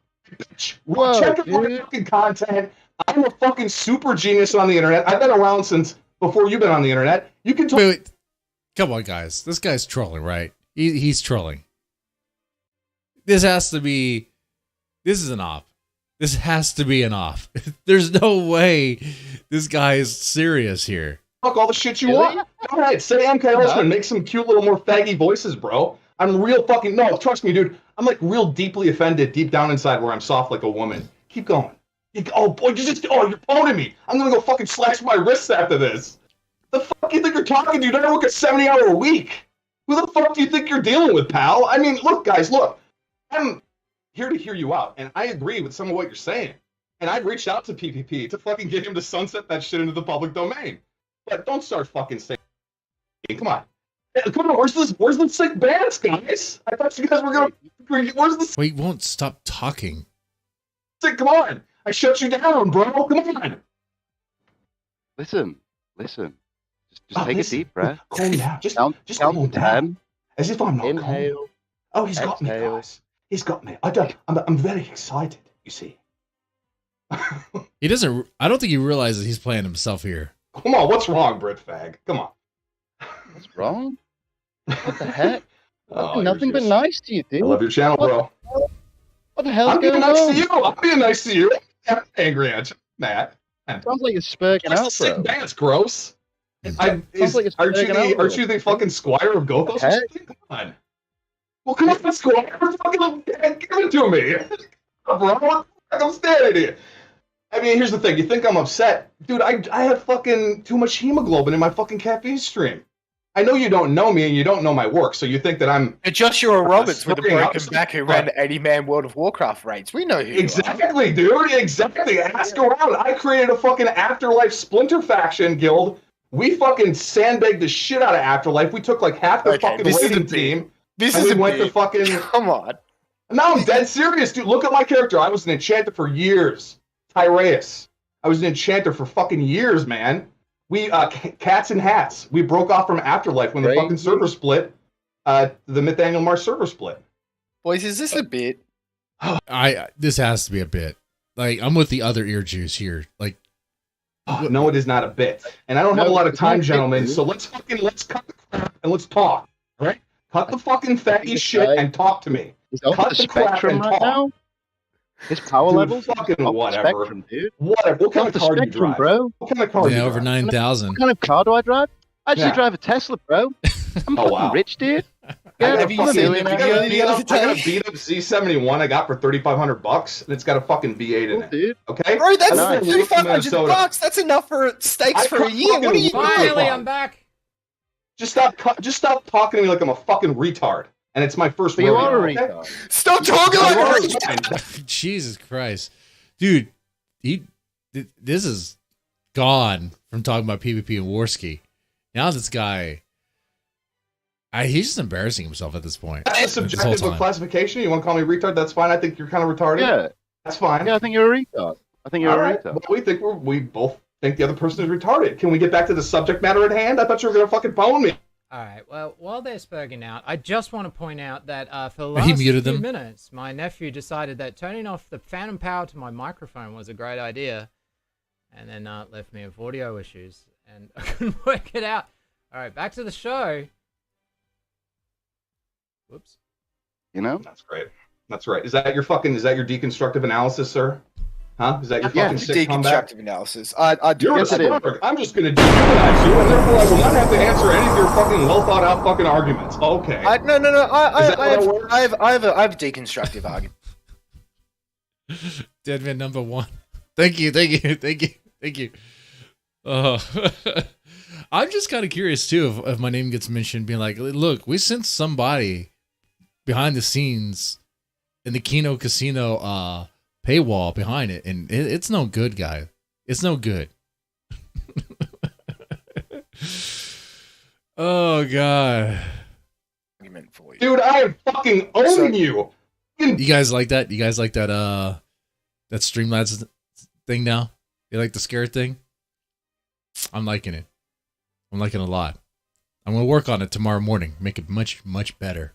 Whoa, check out my fucking content. I'm a fucking super genius on the internet. I've been around since before you've been on the internet. You can talk. Wait. Come on, guys. This guy's trolling, right? He's trolling. This has to be. This is an op. This has to be an off. There's no way this guy is serious here. Fuck all the shit you want. Go ahead, say MK Ultimate, make some cute little more faggy voices, bro. I'm real fucking no. Trust me, dude. I'm like real deeply offended deep down inside where I'm soft like a woman. Keep going. Oh boy, you're poning me. I'm gonna go fucking slash my wrists after this. The fuck you think you're talking to? I work a 70-hour week. Who the fuck do you think you're dealing with, pal? I mean, look, guys, look. I'm here to hear you out, and I agree with some of what you're saying. And I reached out to PPP to fucking get him to sunset that shit into the public domain. But don't start fucking saying, come on. Come on, where's the sick bands, guys? I thought you guys were gonna. Where's the? Wait, won't stop talking. Sick, come on! I shut you down, bro. Come on. Listen. Just take a deep breath. Calm down. Just calm down. As if I'm not Inhale. calm. Oh, he's got me, guys. He's got me. I'm very excited. You see. He doesn't. I don't think he realizes he's playing himself here. Come on, what's wrong, Brit Fag? Come on. What's wrong? What the heck? Oh, nothing but nice to you, dude. I love your channel, bro. What the hell's I'm being going nice on? to you. I'm being nice to you. I'm angry at you, Matt. Sounds like you're spurging out, bro. That's gross. Sounds like you're spurging out. Aren't you the fucking Squire of Gothos or something? Come on. Well, come on, Squire. Fucking give it to me. Bro, I'm standing here. I mean, here's the thing. You think I'm upset? Dude, I have fucking too much hemoglobin in my fucking caffeine stream. I know you don't know me and you don't know my work, so you think that I'm Joshua Roberts with a spurring broken up- back who ran 80-man World of Warcraft raids. We know who you are. Exactly, dude. Exactly. Ask around. I created a fucking Afterlife Splinter faction guild. We fucking sandbagged the shit out of Afterlife. We took like half the fucking raiding team. This and is we went to fucking. Come on. No, I'm dead serious, dude. Look at my character. I was an enchanter for years. Tyreus. I was an enchanter for fucking years, man. We cats and hats. We broke off from Afterlife when the fucking server split. The Mythannual Mars server split. Boys, is this a bit? This has to be a bit. Like, I'm with the other ear juice here. Like, no, it is not a bit. And I don't have a lot of time, gentlemen. So let's cut the crap and let's talk. All right? Cut the fucking fatty shit and talk to me. Cut the crap and talk. Now? His power levels? Fucking whatever. Spectrum, dude. Whatever. What kind of car do you drive? Bro. What kind of car do you drive? over 9,000. What kind of car do I drive? I actually drive a Tesla, bro. I'm fucking rich, dude. I got Have you seen the video the other I got a beat up Z71 I got for $3,500, and it's got a fucking V8 in it. Dude. Okay, Bro, that's I live in Minnesota. $3,500. That's enough for steaks for a year. What are you doing? Finally, I'm back. Just stop talking to me like I'm a fucking retard. And it's my first rodeo. You are a okay? retard. Stop talking like a retard. Jesus Christ. Dude, this is gone from talking about PvP and Warski. Now this guy, he's just embarrassing himself at this point. That's a subjective classification. You want to call me retard? That's fine. I think you're kind of retarded. Yeah. That's fine. Yeah, I think you're a retard. I think you're All a right. retard. Well, we both think the other person is retarded. Can we get back to the subject matter at hand? I thought you were going to fucking phone me. All right. Well, while they're spurging out, I just want to point out that for the last He muted few them. minutes, my nephew decided that turning off the phantom power to my microphone was a great idea, and then left me with audio issues, and I couldn't work it out. All right, back to the show. Whoops. You know? That's great. That's right. Is that your deconstructive analysis, sir? Huh? Is that your fucking sick comeback? Deconstructive analysis. I do. You're a sperm. I'm just going to dehumunize you, and therefore I will not have to answer any of your fucking well thought out fucking arguments. Okay. No. I have a deconstructive argument. Deadman number 1. Thank you. I'm just kind of curious too if my name gets mentioned, being like, look, we sent somebody behind the scenes in the Kino Casino paywall behind it, and it's no good, guy. It's no good. Oh god. Argument for you. Dude, I am fucking owning you. You guys like that? You guys like that that Streamlabs thing now? You like the scare thing? I'm liking it. I'm liking it a lot. I'm gonna work on it tomorrow morning. Make it much, much better.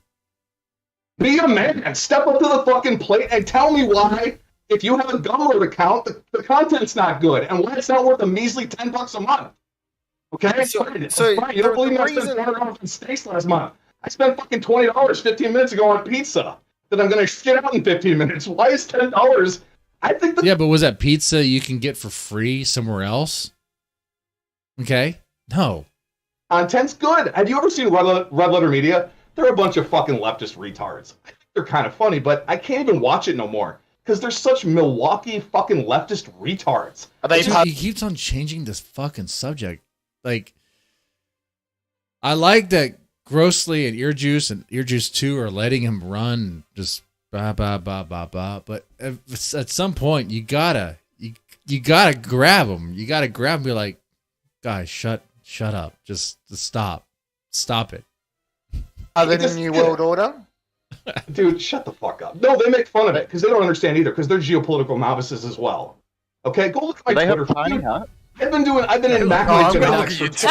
Be a man. Step up to the fucking plate and tell me why, if you have a Gumroad account, the content's not good, and why it's not worth a measly $10 a month. Okay? So fine. You don't believe me? I spent $400 on steaks last month. I spent fucking $20 15 minutes ago on pizza that I'm gonna shit out in 15 minutes. Why is $10? I think yeah, but was that pizza you can get for free somewhere else? Okay? No. Content's good. Have you ever seen Red Letter Media? They're a bunch of fucking leftist retards. I think they're kind of funny, but I can't even watch it no more because they're such Milwaukee fucking leftist retards. He keeps on changing this fucking subject. Like, I like that Grossly and Earjuice 2 are letting him run just blah, blah, blah, blah, blah. But at some point, you gotta grab him. You gotta grab him and be like, guys, shut up. Just stop. Stop it. Other than New World Order? Dude, shut the fuck up. No, they make fun of it because they don't understand either because they're geopolitical novices as well. Okay, go look at my Twitter. I've been in macroeconomics for 2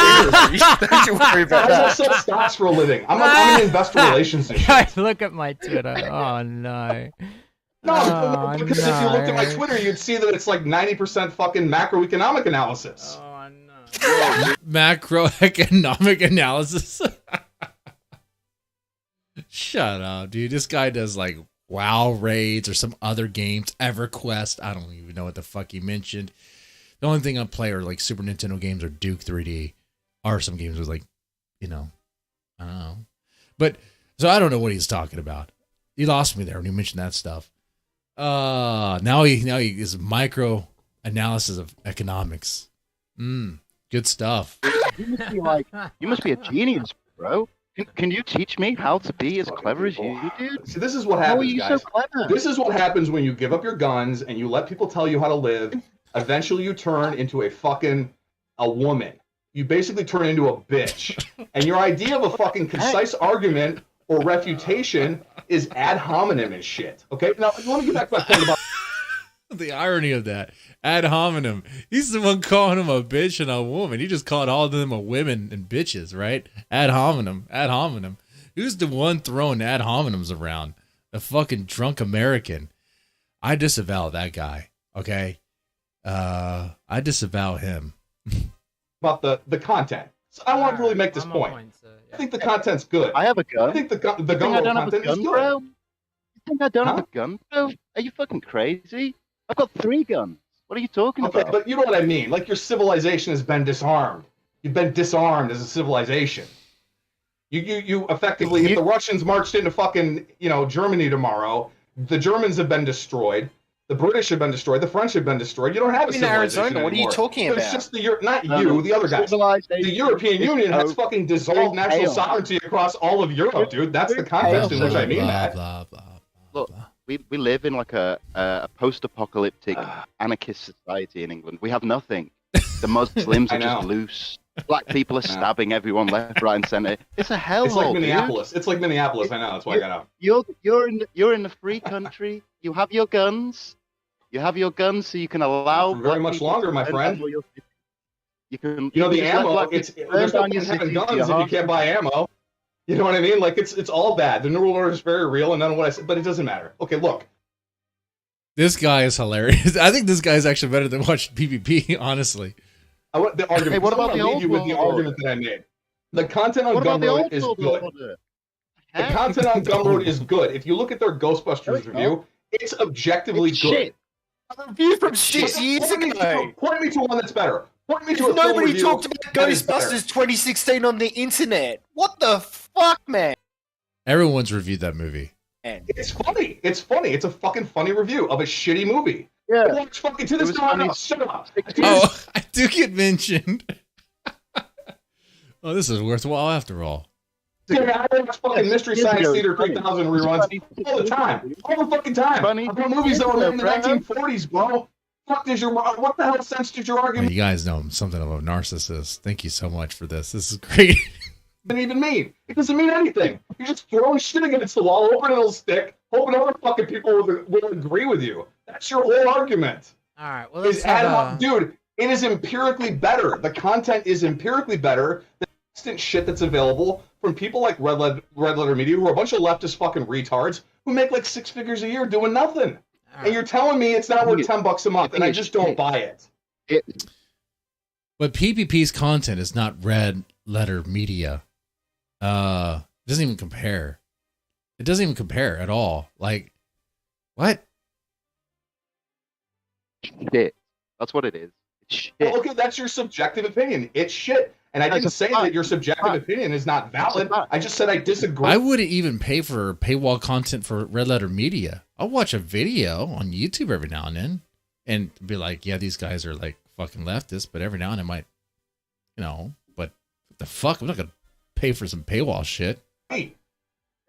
years. Don't you worry about I that. sell stocks for a living. I'm in investor relations and shit. Look at my Twitter. Oh no. No, because if you looked at my Twitter, you'd see that it's like 90% fucking macroeconomic analysis. Oh no. Macroeconomic analysis. Shut up, dude. This guy does like WoW raids or some other games, EverQuest. I don't even know what the fuck he mentioned. The only thing I play are like Super Nintendo games or Duke 3D, or some games was like, I don't know. But so I don't know what he's talking about. He lost me there when he mentioned that stuff. Now he is micro analysis of economics. Good stuff. You must be a genius. bro. Can you teach me how to be as clever as you, dude? See, this is what How are happens, you guys. so clever? This is what happens when you give up your guns and you let people tell you how to live. Eventually, you turn into a woman. You basically turn into a bitch. And your idea of a fucking concise argument or refutation is ad hominem and shit. Okay, now let me get back to my point about the irony of that. Ad hominem. He's the one calling him a bitch and a woman. He just called all of them a women and bitches, right? Ad hominem. Ad hominem. Who's the one throwing ad hominems around? The fucking drunk American. I disavow that guy. Okay? I disavow him. about the content. So I want to really make this point. I think the content's good. I have a gun. I think the gun content is good. Bro? You think I don't have a gun, bro? Are you fucking crazy? I've got 3 guns. What are you talking about? But you know what I mean. Like, your civilization has been disarmed. You've been disarmed as a civilization. You effectively, if the Russians marched into fucking, Germany tomorrow, the Germans have been destroyed. The British have been destroyed. The French have been destroyed. You don't have a civilization Arizona. anymore. What are you talking about? It's just the other guys. The European Union has fucking dissolved national sovereignty across all of Europe, dude. That's the context in which I mean that. Look, we live in like a post-apocalyptic anarchist society in England. We have nothing. The Muslims are just loose. Black people are stabbing everyone left, right, and center. It's a hellhole. It's like Minneapolis. Dude. It's like Minneapolis. I know. That's why I got out. You're in a free country. You have your guns. You have your guns, so you can allow very much longer, my friend. You can. The ammo. There's no point in having guns if you can't buy ammo. You know what I mean? Like, it's all bad. The New World Order is very real, and none of what I said, but it doesn't matter. Okay, look. This guy is hilarious. I think this guy is actually better than watching PvP, honestly. The argument. Hey, what about the leave you with the argument that I made? The content on Gumroad is good. The content on Gumroad is good. If you look at their Ghostbusters review, it's objectively good. Shit. A review from 6 years ago. Point me to one that's better. Point me to a nobody talked about Ghostbusters 2016 on the internet. What the fuck, man? Everyone's reviewed that movie. It's funny. It's funny. It's a fucking funny review of a shitty movie. Yeah. Watch fucking to this time. Shut up. Oh, I do get mentioned. Oh, this is worthwhile after all. Yeah, I watch fucking Mystery Science Theater 3000 reruns all the time. All the fucking time. About movies that were made in the 1940s, bro. What the hell sense did your argument? You guys know something about a narcissist. Thank you so much for this. This is great. Doesn't even mean. It doesn't mean anything. You're just throwing shit against the wall, hoping it'll stick, hoping other fucking people will agree with you. That's your whole argument. All right. Well, dude, it is empirically better. The content is empirically better than instant shit that's available from people like Red Letter Media, who are a bunch of leftist fucking retards who make like 6 figures a year doing nothing. Right. And you're telling me it's not worth $10 a month, and I just don't buy it. But PPP's content is not Red Letter Media. It doesn't even compare. It doesn't even compare at all. Like, what? Shit. That's what it is. It's shit. Well, okay, that's your subjective opinion. It's shit. And I didn't say that your subjective opinion is not valid. I just said I disagree. I wouldn't even pay for paywall content for Red Letter Media. I'll watch a video on YouTube every now and then and be like, yeah, these guys are like fucking leftists, but every now and then I might, but what the fuck? I'm not going to pay for some paywall shit. Hey,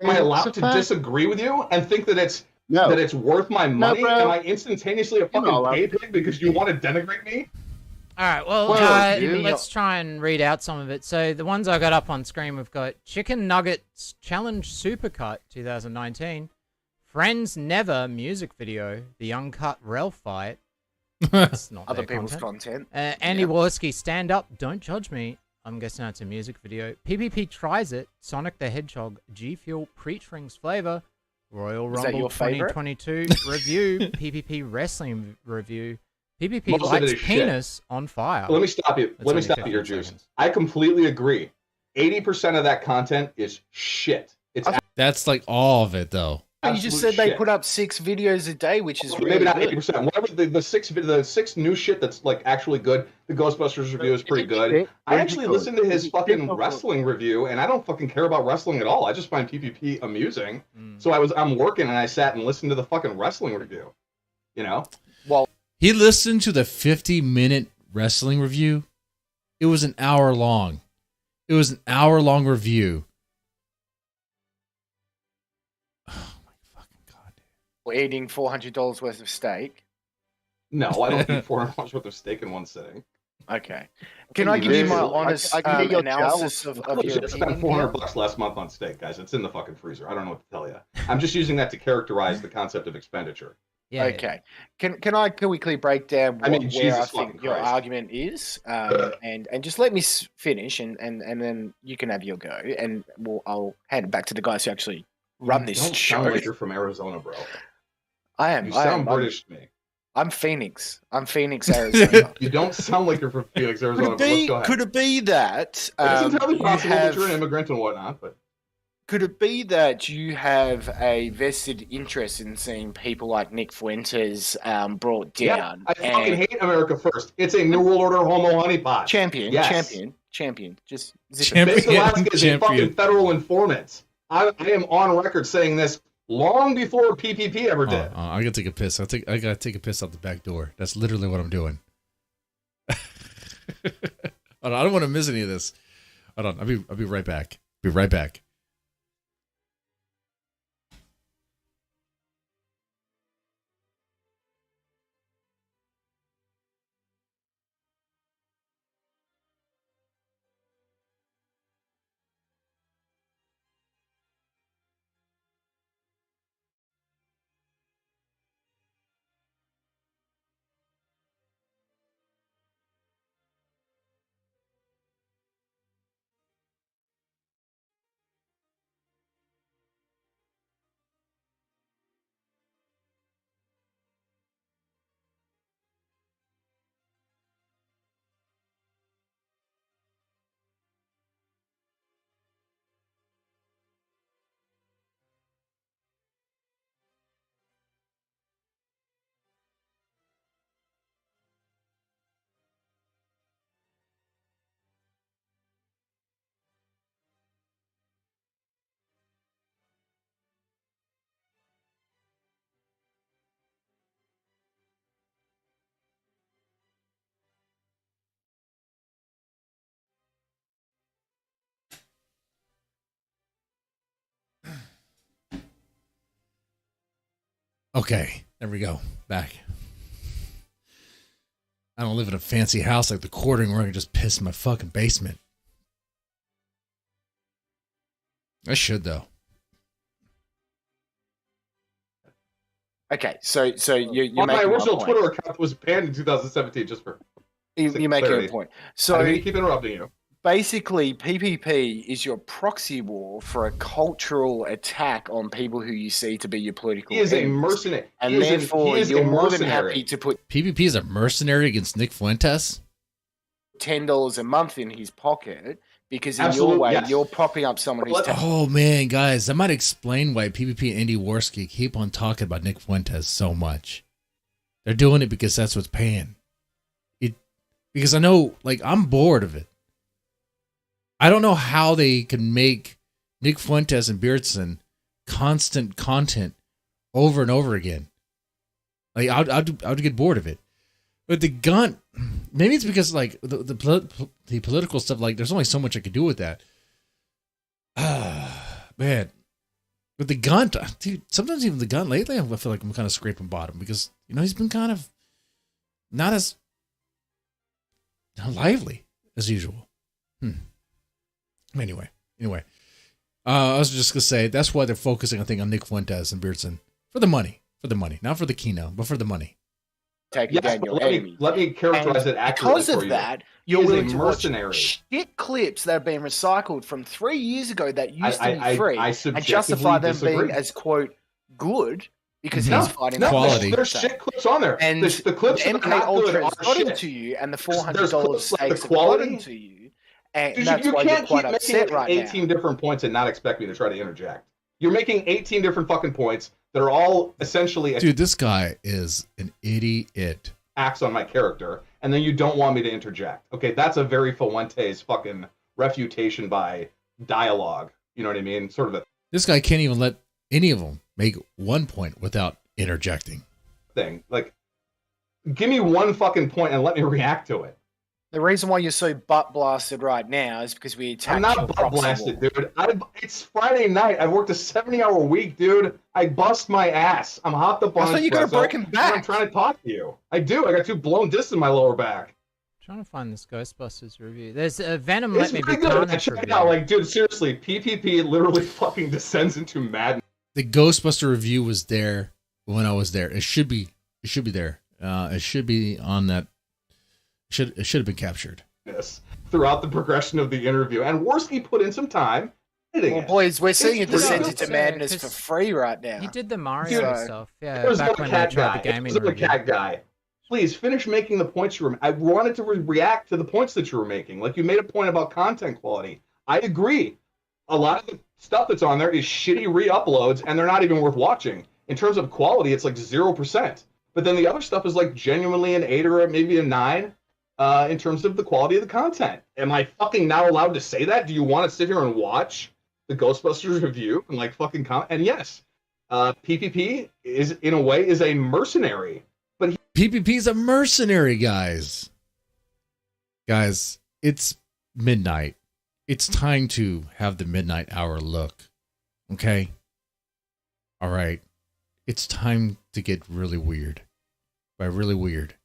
am I allowed to disagree with you and think that it's worth my money? Am I instantaneously a fucking pay pig because you want to denigrate me? All right, well, let's try and read out some of it. So the ones I got up on screen, we've got Chicken Nuggets Challenge Supercut 2019, Friends Never music video, the uncut Rel fight. That's not other people's content. Andy Wallersky Stand Up, Don't Judge Me. I'm guessing that's a music video. PPP Tries It, Sonic the Hedgehog, G Fuel Pre-Strings Flavor, Royal Rumble 2022 review, PPP Wrestling review. PPP lights penis on fire. Let me stop you. Let me stop you here, Juice. I completely agree. 80% of that content is shit. That's like all of it, though. You just said they put up 6 videos a day, which is maybe not 80%. Whatever the six new shit that's like actually good. The Ghostbusters review is pretty good. I actually listened to his fucking wrestling review, and I don't fucking care about wrestling at all. I just find PPP amusing. So I'm working, and I sat and listened to the fucking wrestling review. Well. He listened to the 50-minute wrestling review. It was an hour long. It was an hour-long review. Oh my fucking god! We're eating $400 worth of steak. No, I don't eat $400 worth of steak in one sitting. Okay. Can I give you my honest analysis of your opinion? I spent $400 last month on steak, guys. It's in the fucking freezer. I don't know what to tell you. I'm just using that to characterize the concept of expenditure. Yeah. Okay. Can I quickly break down where I think your argument is, and just let me finish, and then you can have your go, and I'll hand it back to the guys who actually run this show. Sound like you're from Arizona, bro. I am. You sound British to me. I'm Phoenix, Arizona. You don't sound like you're from Phoenix, Arizona. Could it be that it's entirely possible that you're an immigrant and whatnot, but could it be that you have a vested interest in seeing people like Nick Fuentes brought down? Yeah, I fucking hate America First. It's a New World Order homo honeypot. Champion. Just Vince Velasquez is a fucking federal informant. I am on record saying this long before PPP ever did. I gotta take a piss. I gotta take a piss out the back door. That's literally what I'm doing. I don't want to miss any of this. Hold on. I'll be right back. Be right back. Okay, there we go. Back. I don't live in a fancy house like the Quartering where I can just piss in my fucking basement. I should, though. Okay, so you my original Twitter account was banned in 2017, just for you make a point. So I keep interrupting you. Basically, PPP is your proxy war for a cultural attack on people who you see to be your political enemies. He is a mercenary. And therefore, you're more than happy to put... PPP is a mercenary against Nick Fuentes? $10 a month in his pocket, because in your way, you're propping up someone who's... Oh, man, guys, that might explain why PPP and Andy Worski keep on talking about Nick Fuentes so much. They're doing it because that's what's paying. Because I know, like, I'm bored of it. I don't know how they can make Nick Fuentes and Beardson constant content over and over again. Like I'd get bored of it. But the gun, maybe it's because like the political stuff. Like there's only so much I could do with that. Man, but the gun, dude. Sometimes even the gun lately, I feel like I'm kind of scraping bottom because he's been kind of not as lively as usual. Anyway, I was just gonna say that's why they're focusing, I think, on Nick Fuentes and Beardson for the money, not for the keynote, but for the money. Let me characterize it accurately. Because of that, you're willing to watch shit clips that have been recycled from 3 years ago that used to be free and justify them being as quote good because he's fighting quality. There's shit clips on there, and the clips MK Ultra has gotten to you, and the $400 stakes have gotten to you. And dude, that's you why can't you're quite keep upset making 18 different points and not expect me to try to interject. You're making 18 different fucking points that are all essentially... Dude, this guy is an idiot. ...acts on my character, and then you don't want me to interject. Okay, that's a very Fuentes fucking refutation by dialogue. You know what I mean? Sort of a... This guy can't even let any of them make 1 point without interjecting. Thing. Like, give me one fucking point and let me react to it. The reason why you're so butt blasted right now is because we attacked. I'm not butt blasted, dude. It's Friday night. I worked a 70-hour week, dude. I bust my ass. I'm hopped up on. I thought you got a broken back. I'm trying to talk to you. I do. I got 2 blown discs in my lower back. Trying to find this Ghostbusters review. There's a Venom. Let me be carnage. Check it out, like, dude. Seriously, PPP literally fucking descends into madness. The Ghostbuster review was there when I was there. It should be. It should be there. It should be on that. It should have been captured. Yes, throughout the progression of the interview, and Worski put in some time. Well, boys, we're seeing a descent into madness for free right now. You did the Mario stuff, yeah. There's back no when cat they tried guy. the gaming There's no review. cat guy. Please finish making the points you were. I wanted to react to the points that you were making. Like, you made a point about content quality. I agree. A lot of the stuff that's on there is shitty re-uploads, and they're not even worth watching. In terms of quality, it's like 0%. But then the other stuff is like genuinely an 8 or maybe a 9. In terms of the quality of the content. Am I fucking now allowed to say that? Do you want to sit here and watch the Ghostbusters review and like fucking comment? And yes, PPP is in a way is a mercenary, but PPP's a mercenary, guys. Guys, it's midnight. It's time to have the midnight hour look. Okay? All right. It's time to get really weird. By really weird,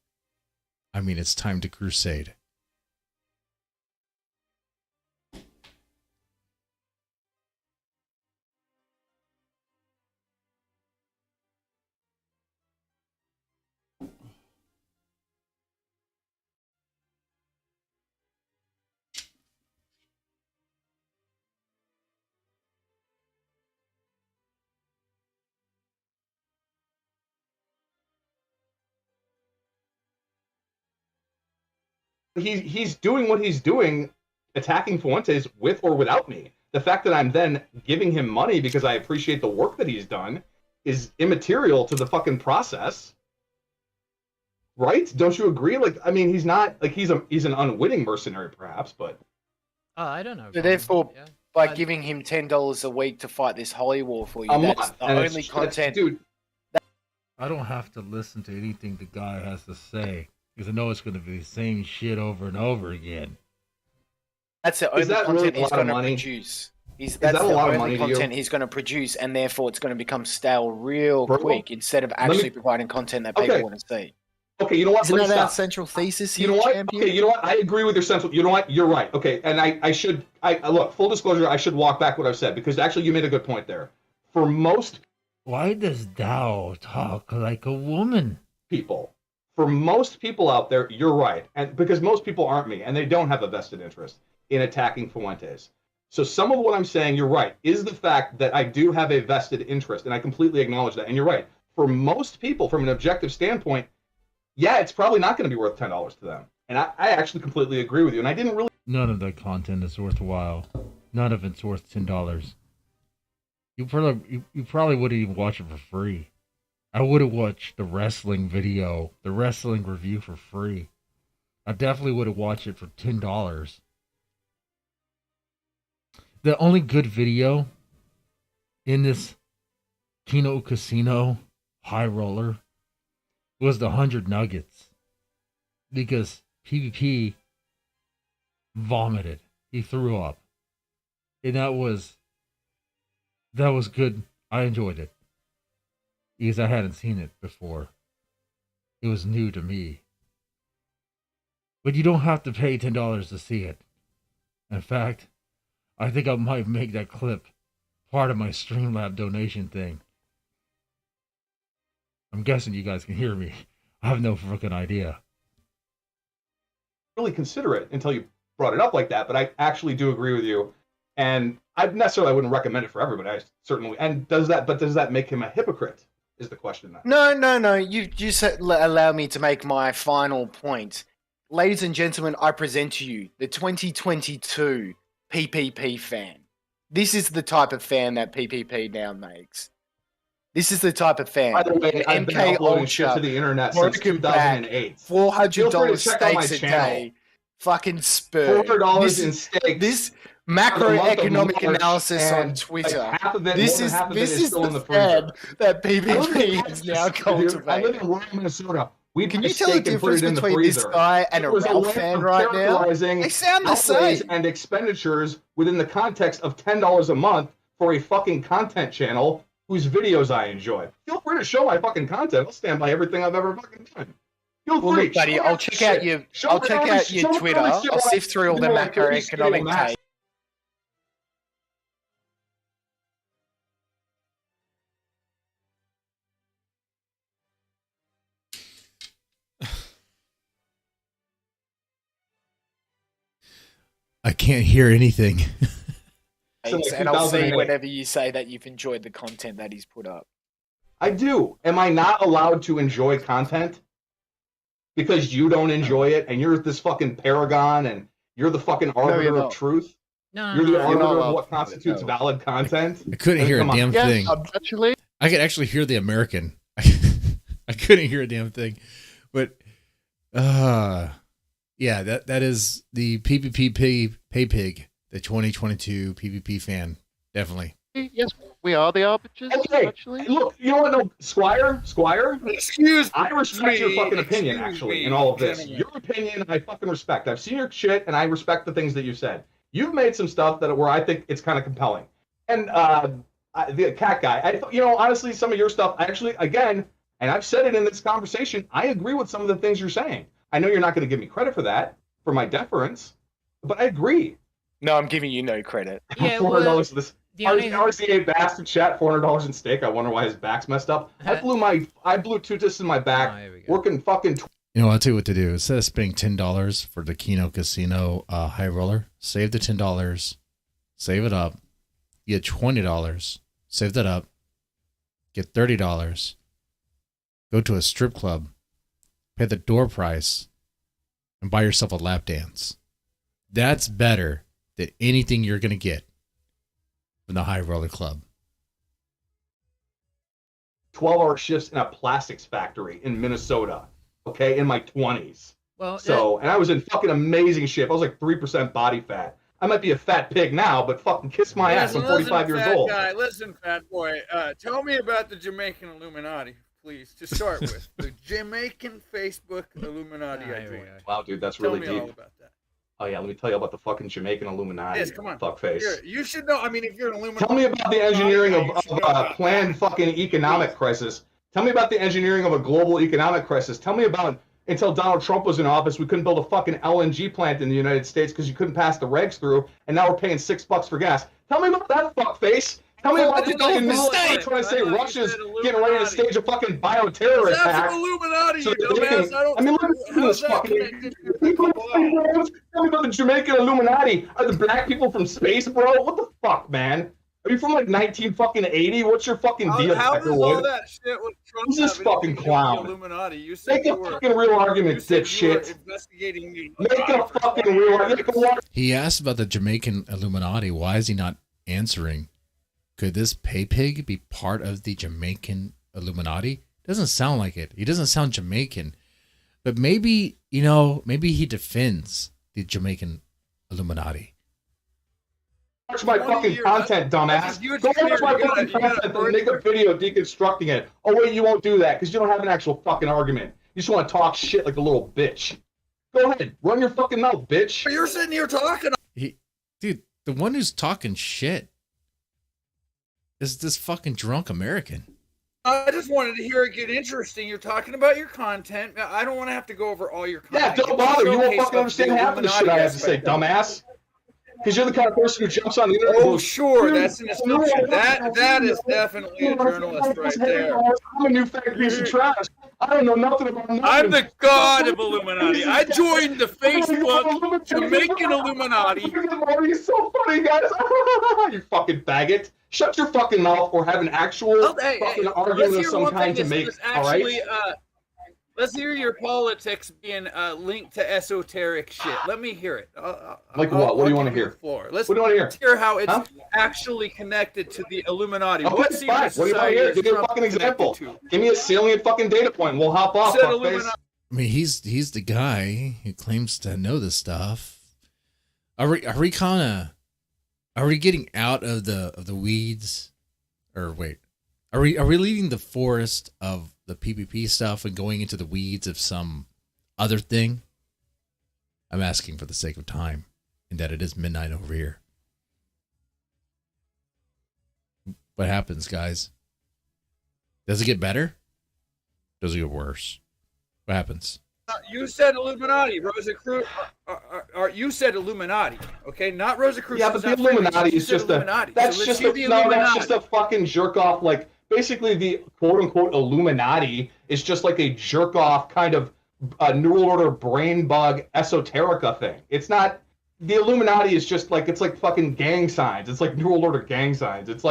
I mean, it's time to crusade. he's doing what he's doing, attacking Fuentes with or without me. The fact that I'm then giving him money because I appreciate the work that he's done is immaterial to the fucking process. Right? Don't you agree? Like, I mean, he's not like he's an unwitting mercenary, perhaps, but I don't know. So therefore, by giving him $10 a week to fight this holy war for you, that's the only content. Dude, I don't have to listen to anything the guy has to say because I know it's going to be the same shit over and over again. That's the only content he's going to produce. That's the only content he's going to produce, and therefore it's going to become stale real quick instead of actually providing content that people want to see. Okay, you know what? Isn't that our central thesis here, you know what? champion? Okay, you know what? I agree with your central. You know what? You're right. Okay, and I should look, full disclosure, I should walk back what I've said because actually you made a good point there. For most, why does Dow talk like a woman? People. For most people out there, you're right, and because most people aren't me, and they don't have a vested interest in attacking Fuentes. So some of what I'm saying, you're right, is the fact that I do have a vested interest, and I completely acknowledge that. And you're right. For most people, from an objective standpoint, yeah, it's probably not going to be worth $10 to them. And I actually completely agree with you. And I didn't really. None of that content is worthwhile. None of it's worth $10. You probably wouldn't even watch it for free. I would have watched the wrestling video, the wrestling review for free. I definitely would have watched it for $10. The only good video in this Kino Casino high roller was the 100 nuggets because PvP vomited. He threw up. And that was good. I enjoyed it because I hadn't seen it before. It was new to me. But you don't have to pay $10 to see it. In fact, I think I might make that clip part of my Streamlab donation thing. I'm guessing you guys can hear me. I have no freaking idea. Really consider it until you brought it up like that, but I actually do agree with you. And I necessarily wouldn't recommend it for everybody. I certainly. And does that make him a hypocrite? Is the question now. No. You just allow me to make my final point. Ladies and gentlemen, I present to you the 2022 PPP fan. This is the type of fan that PPP now makes. This is the type of fan. By the way, I've been uploading shit to the internet since 2008. $400 steaks a day. Fucking spur. $400 in steaks. This macroeconomic analysis on Twitter. Like half of it, this is still in the fan freezer. that PPP has now cultivated. I live in rural Minnesota. We'd Can buy you tell the steak and put difference it in the between this freezer. guy and a It was Ralph way fan of right now? characterizing They sound the outlays same. and expenditures within the context of $10 a month for a fucking content channel whose videos I enjoy. Feel free to show my fucking content. I'll stand by everything I've ever fucking done. Feel Well, free. look, buddy, Show I'll me check shit. out your Show I'll me check every- out show your me Twitter. every shit I'll I sift through all the do on every macroeconomic video match. takes. I can't hear anything. And I'll see whenever you say that you've enjoyed the content that he's put up. I do. Am I not allowed to enjoy content? Because you don't enjoy it and you're this fucking paragon and you're the fucking arbiter of truth? You're the arbiter of what constitutes valid content? I couldn't hear a damn thing. Actually, I could actually hear the American. I couldn't hear a damn thing. But yeah, that is the PvP pay pig, the 2022 PvP fan. Definitely. Yes, we are the arbiters. Okay, actually. look, you know what? No, Squire. Excuse I respect your me, fucking opinion, excuse actually, me, in all of this. gentlemen. Your opinion, I fucking respect. I've seen your shit, and I respect the things that you said. You've made some stuff where I think it's kind of compelling. And the cat guy, honestly, some of your stuff, actually, again, and I've said it in this conversation, I agree with some of the things you're saying. I know you're not going to give me credit for that, for my deference, but I agree. No, I'm giving you no credit. Yeah, $400 for this. the only- RCA bastard chat, $400 in steak. I wonder why his back's messed up. I blew two discs in my back, working fucking. You know, I'll tell you what to do. Instead of spending $10 for the Keno Casino high roller, save the $10, save it up, get $20, save that up, get $30, go to a strip club, pay the door price, and buy yourself a lap dance. That's better than anything you're going to get from the high roller club. 12-hour shifts in a plastics factory in Minnesota, okay, in my 20s. Well, and I was in fucking amazing shape. I was like 3% body fat. I might be a fat pig now, but fucking kiss my ass. I'm 45 years old. Listen, fat boy. Tell me about the Jamaican Illuminati, please, to start with. The Jamaican Facebook Illuminati I joined. Wow, dude, that's Tell really me deep. all about that. Oh, yeah, let me tell you about the fucking Jamaican Illuminati. Yes, come on. Fuckface. You should know. I mean, if you're an Illuminati. Tell me about the engineering of planned fucking economic crisis. Tell me about the engineering of a global economic crisis. Tell me about until Donald Trump was in office, we couldn't build a fucking LNG plant in the United States because you couldn't pass the regs through, and now we're paying $6 for gas. Tell me about that fuckface. Tell me about the fucking mistake trying to say Russia's getting ready to stage a fucking bioterror attack. That's Illuminati, So you that they can- dumbass. I don't. I mean, look at how's this that fucking. connected to Tell me about the Jamaican Illuminati. Are the black people from space, bro? What the fuck, man? Are you from like 1980? What's your fucking deal, How does all Peckerwood? that shit with Trump Who's this have fucking anything to do with clown? the Illuminati? You said Make you a were, fucking real argument, you said you were dipshit. investigating the Make a fucking real argument. He asked about the Jamaican Illuminati. Why is he not answering? Could this pay pig be part of the Jamaican Illuminati? Doesn't sound like it. He doesn't sound Jamaican. But maybe, maybe he defends the Jamaican Illuminati. Watch my fucking content, dumbass. Go watch my fucking content and make a video deconstructing it. Oh, wait, you won't do that because you don't have an actual fucking argument. You just want to talk shit like a little bitch. Go ahead. Run your fucking mouth, bitch. You're sitting here talking. Dude, the one who's talking shit is this fucking drunk American. I just wanted to hear it get interesting. You're talking about your content. I don't want to have to go over all your Yeah, content. don't bother. You won't fucking understand half of the shit I have to say, dumbass. Because you're the kind of person who jumps on the internet. Oh, sure, that's an assumption. That is definitely a journalist right there. I'm a new fat piece of trash. I don't know nothing about nothing. I'm the god of Illuminati. I joined the Facebook Jamaican Illuminati. You're so funny, guys. You fucking faggot. Shut your fucking mouth or have an actual fucking argument of some kind to make. All right? Let's hear your politics being linked to esoteric shit. Let me hear it. Like what? What do you want to hear? Let's What do you want to hear how it's actually connected to the Illuminati. Okay, What fine. secret What do you want to society hear? is Give me a Trump fucking example. connected to? Give me a salient fucking data point. We'll hop off, Said fuckface. Illuminati. I mean, he's the guy who claims to know this stuff. Are we getting out of the weeds? Or wait, are we leaving the forest of the PvP stuff and going into the weeds of some other thing, I'm asking for the sake of time, and that it is midnight over here. What happens, guys? Does it get better? Does it get worse? What happens? You said Illuminati, Rosicrucians. You said Illuminati, okay? Not Rosicrucians. Yeah, but the Illuminati is just that's just a fucking jerk off. Like, basically, the quote unquote Illuminati is just like a jerk off kind of New World Order brain bug esoterica thing. It's not. The Illuminati is just like, it's like fucking gang signs. It's like New World Order gang signs. It's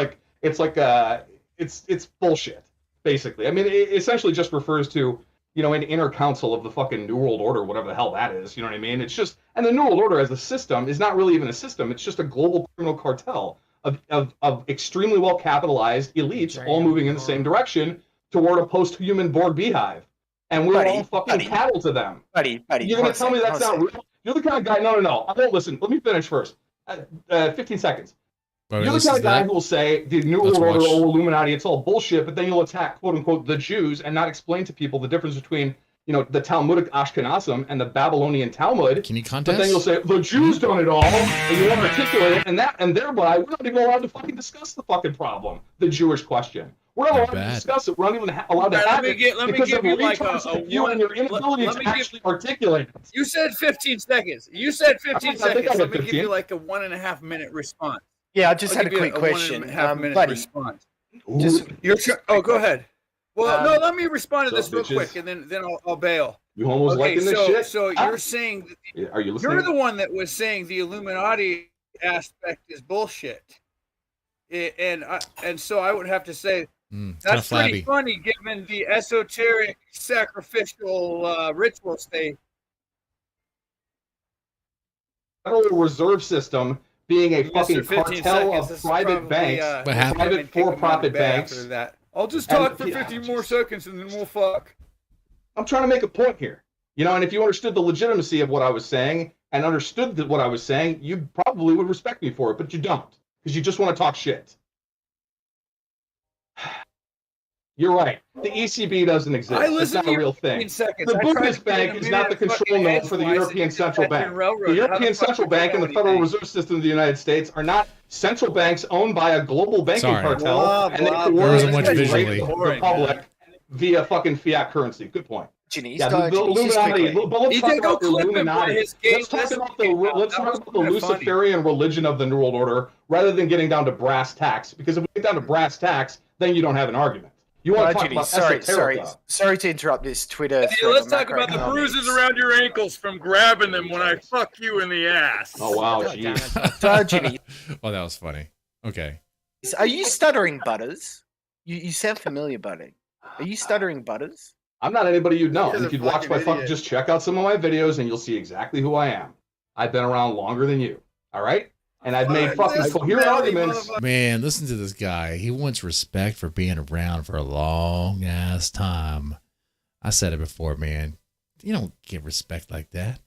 bullshit, basically. I mean, it essentially just refers to, you know, an inner council of the fucking New World Order, whatever the hell that is. You know what I mean? It's just, and the New World Order as a system is not really even a system. It's just a global criminal cartel of extremely well capitalized elites all moving in the same direction toward a post-human Borg beehive. And we're all fucking cattle to them. You're going to tell me that's not real? You're the kind of guy, no. I won't listen. Let me finish first. 15 seconds. You're the kind of guy who will say the New World Order, Illuminati, it's all bullshit, but then you'll attack, quote unquote, the Jews and not explain to people the difference between, you know, the Talmudic Ashkenazim and the Babylonian Talmud. Can you contest? But then you'll say the Jews done it all, and you won't articulate it, and thereby we're not even allowed to fucking discuss the fucking problem, the Jewish question. We're not allowed to discuss it. We're not even allowed to have it because of you and your inability to actually articulate it. You said 15 seconds. Let me give you like a 1.5 minute response. Yeah, I just had a quick question. 1.5 minute buddy. response. Go ahead. Well, no, let me respond to this real quick, and then I'll bail. You almost liking this shit? So you're saying are you listening? You're the one that was saying the Illuminati aspect is bullshit, and so I would have to say that's pretty funny given the esoteric sacrificial rituals they. Federal Reserve System being a fucking cartel of private banks, private for-profit banks. I'll just talk for 50 more seconds and then we'll fuck. I'm trying to make a point here. You know, and if you understood the legitimacy of what I was saying and understood what I was saying, you probably would respect me for it, but you don't, because you just want to talk shit. You're right. The ECB doesn't exist. It's not a real thing. The Bundesbank is not the control node for the European Central Bank. The European Central Bank and the Federal Reserve System of the United States are not central banks owned by a global banking cartel, and they coordinate the republic via fucking fiat currency. Good point. Yeah, the Illuminati. But let's talk about the Illuminati. Let's talk about the Luciferian religion of the New World Order rather than getting down to brass tacks. Because if we get down to brass tacks, then you don't have an argument. You want to talk about sorry to interrupt this Twitter. Hey, let's talk about the bruises around your ankles from grabbing them when I fuck you in the ass. Oh wow, jeez. Jimmy. Oh, that was funny. Okay. Are you stuttering, Butters? You sound familiar, buddy. Are you stuttering, Butters? I'm not anybody you'd know. If you'd watch my fucking, just check out some of my videos and you'll see exactly who I am. I've been around longer than you. All right? And I've made fucking coherent arguments. Man, listen to this guy. He wants respect for being around for a long ass time. I said it before, man. You don't get respect like that.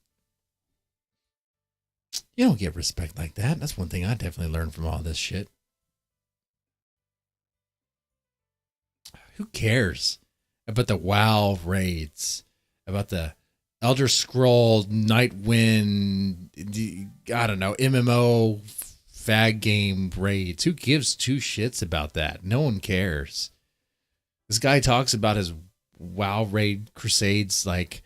You don't get respect like that. That's one thing I definitely learned from all this shit. Who cares about the WoW raids? About the Elder Scroll, Nightwind, I don't know, MMO, fag game raids. Who gives two shits about that? No one cares. This guy talks about his WoW raid crusades like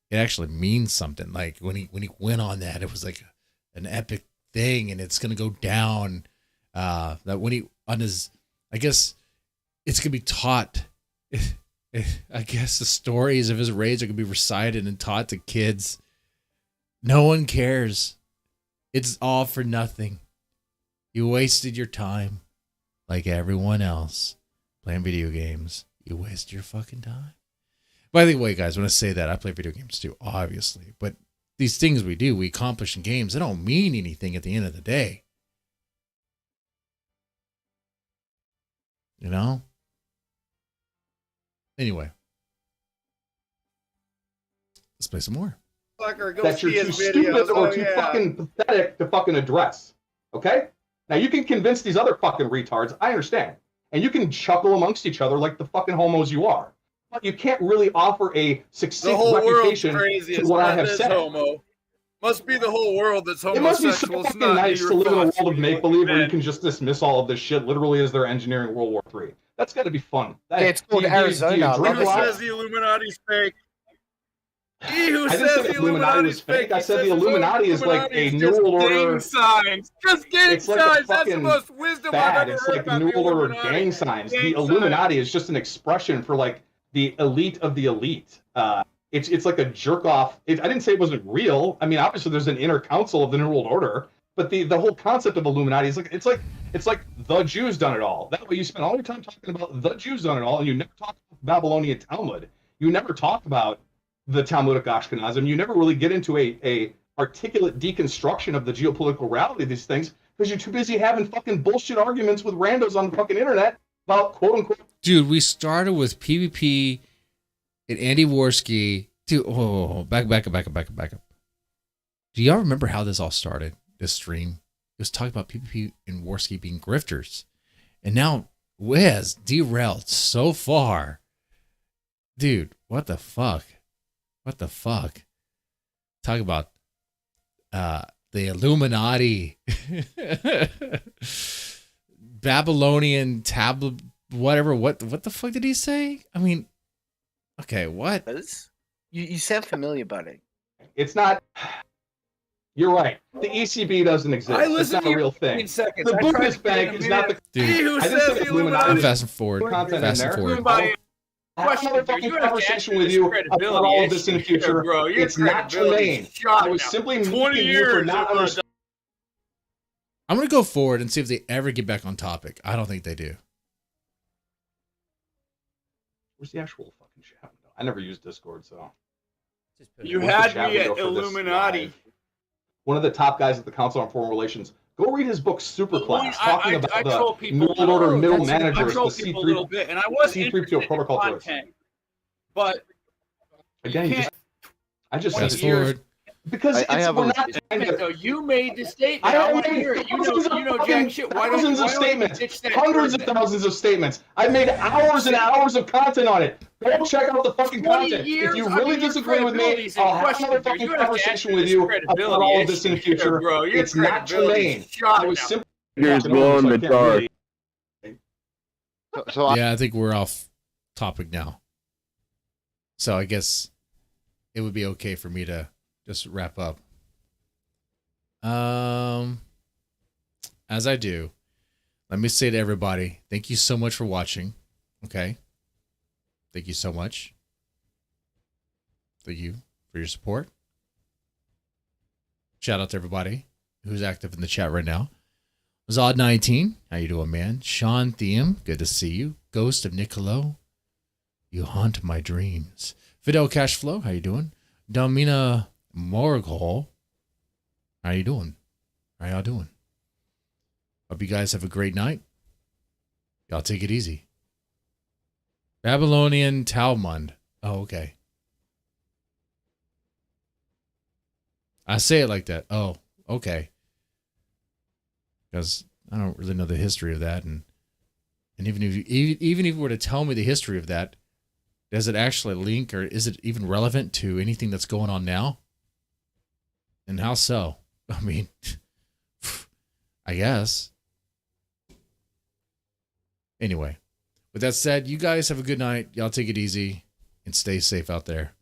it actually means something. Like when he went on that, it was like an epic thing, and it's gonna go down. That when he on his, I guess it's gonna be taught. I guess the stories of his raids are going to be recited and taught to kids. No one cares. It's all for nothing. You wasted your time like everyone else playing video games. You waste your fucking time. By the way, guys, when I say that, I play video games too, obviously. But these things we do, we accomplish in games, they don't mean anything at the end of the day. You know? Anyway, let's play some more. That you're too stupid or too fucking pathetic to fucking address. Okay? Now you can convince these other fucking retards. I understand. And you can chuckle amongst each other like the fucking homos you are. but you can't really offer a The succinct whole world's refutation crazy. to It's what I not have this said. homo. Must be the whole world that's It must be so homosexual. It's fucking not nice your to live in a thoughts. world of make-believe where you can just dismiss all of this shit literally as they're engineering World War III. That's got to be fun. Yeah, it's called Arizona. He who says the Illuminati's fake. He who I didn't says say the Illuminati was fake. I said the Illuminati is like a New just World Order. gang signs. Just gang It's like a signs. That's the fucking most wisdom fad. I've ever It's heard like about New the World Order Illuminati. gang signs. Gang The Illuminati is just an expression for like the elite of the elite. It's like a jerk off. I didn't say it wasn't real. I mean, obviously there's an inner council of the New World Order, but the whole concept of Illuminati is like it's like the Jews done it all. That way you spend all your time talking about the Jews done it all, and you never talk about Babylonian Talmud. You never talk about the Talmudic Ashkenazim. You never really get into a articulate deconstruction of the geopolitical reality of these things because you're too busy having fucking bullshit arguments with randos on the fucking internet about quote unquote. Dude, we started with PvP and Andy Worski. Dude, back up. Do y'all remember how this all started? This stream? It was talking about PvP and Worski being grifters. And now Wes derailed so far. Dude, what the fuck? What the fuck? Talk about the Illuminati. Babylonian tablet, whatever. What the fuck did he say? I mean, okay, what? You sound familiar, buddy. It's not. You're right. The ECB doesn't exist. It's not a real thing. The Buddhist Bank is not the. Dude, I didn't say Illuminati. I'm fast and forward. Content Fast in and there. forward. I'll have another fucking conversation with you about all of this in the future. Bro, it's not germane. I was simply making you for not understanding. I'm going to go forward and see if they ever get back on topic. I don't think they do. Where's the actual fucking chat window? I never used Discord, so. You had me at Illuminati. One of the top guys at the Council on Foreign Relations. Go read his book, Superclass, talking about the New World Order middle managers, the C3, a little bit, and I was C3PO protocol content, but again, I just fast forward. Because we're not trying to, so you made the statement. I want to hear it. You know jack shit. Thousands of statements, hundreds of thousands of statements. I made hours and hours of content on it. Go check out the fucking content. If you really disagree with me, I'll have another fucking conversation with you about all of this in the future. It's not germane. I was simply glow in the dark. Yeah, I think we're off topic now. So I guess it would be okay for me to just wrap up. As I do, let me say to everybody, thank you so much for watching. Okay. Thank you so much. Thank you for your support. Shout out to everybody who's active in the chat right now. Zod19, how you doing, man? Sean Thiem, good to see you. Ghost of Nicolo, you haunt my dreams. Fidel Cashflow, how you doing? Domina Morghol, how you doing? How y'all doing? Hope you guys have a great night. Y'all take it easy. Babylonian Talmud. Oh, okay. I say it like that. Oh, okay. Because I don't really know the history of that, and even if you were to tell me the history of that, does it actually link, or is it even relevant to anything that's going on now? And how so? I mean, I guess. Anyway, with that said, you guys have a good night. Y'all take it easy and stay safe out there.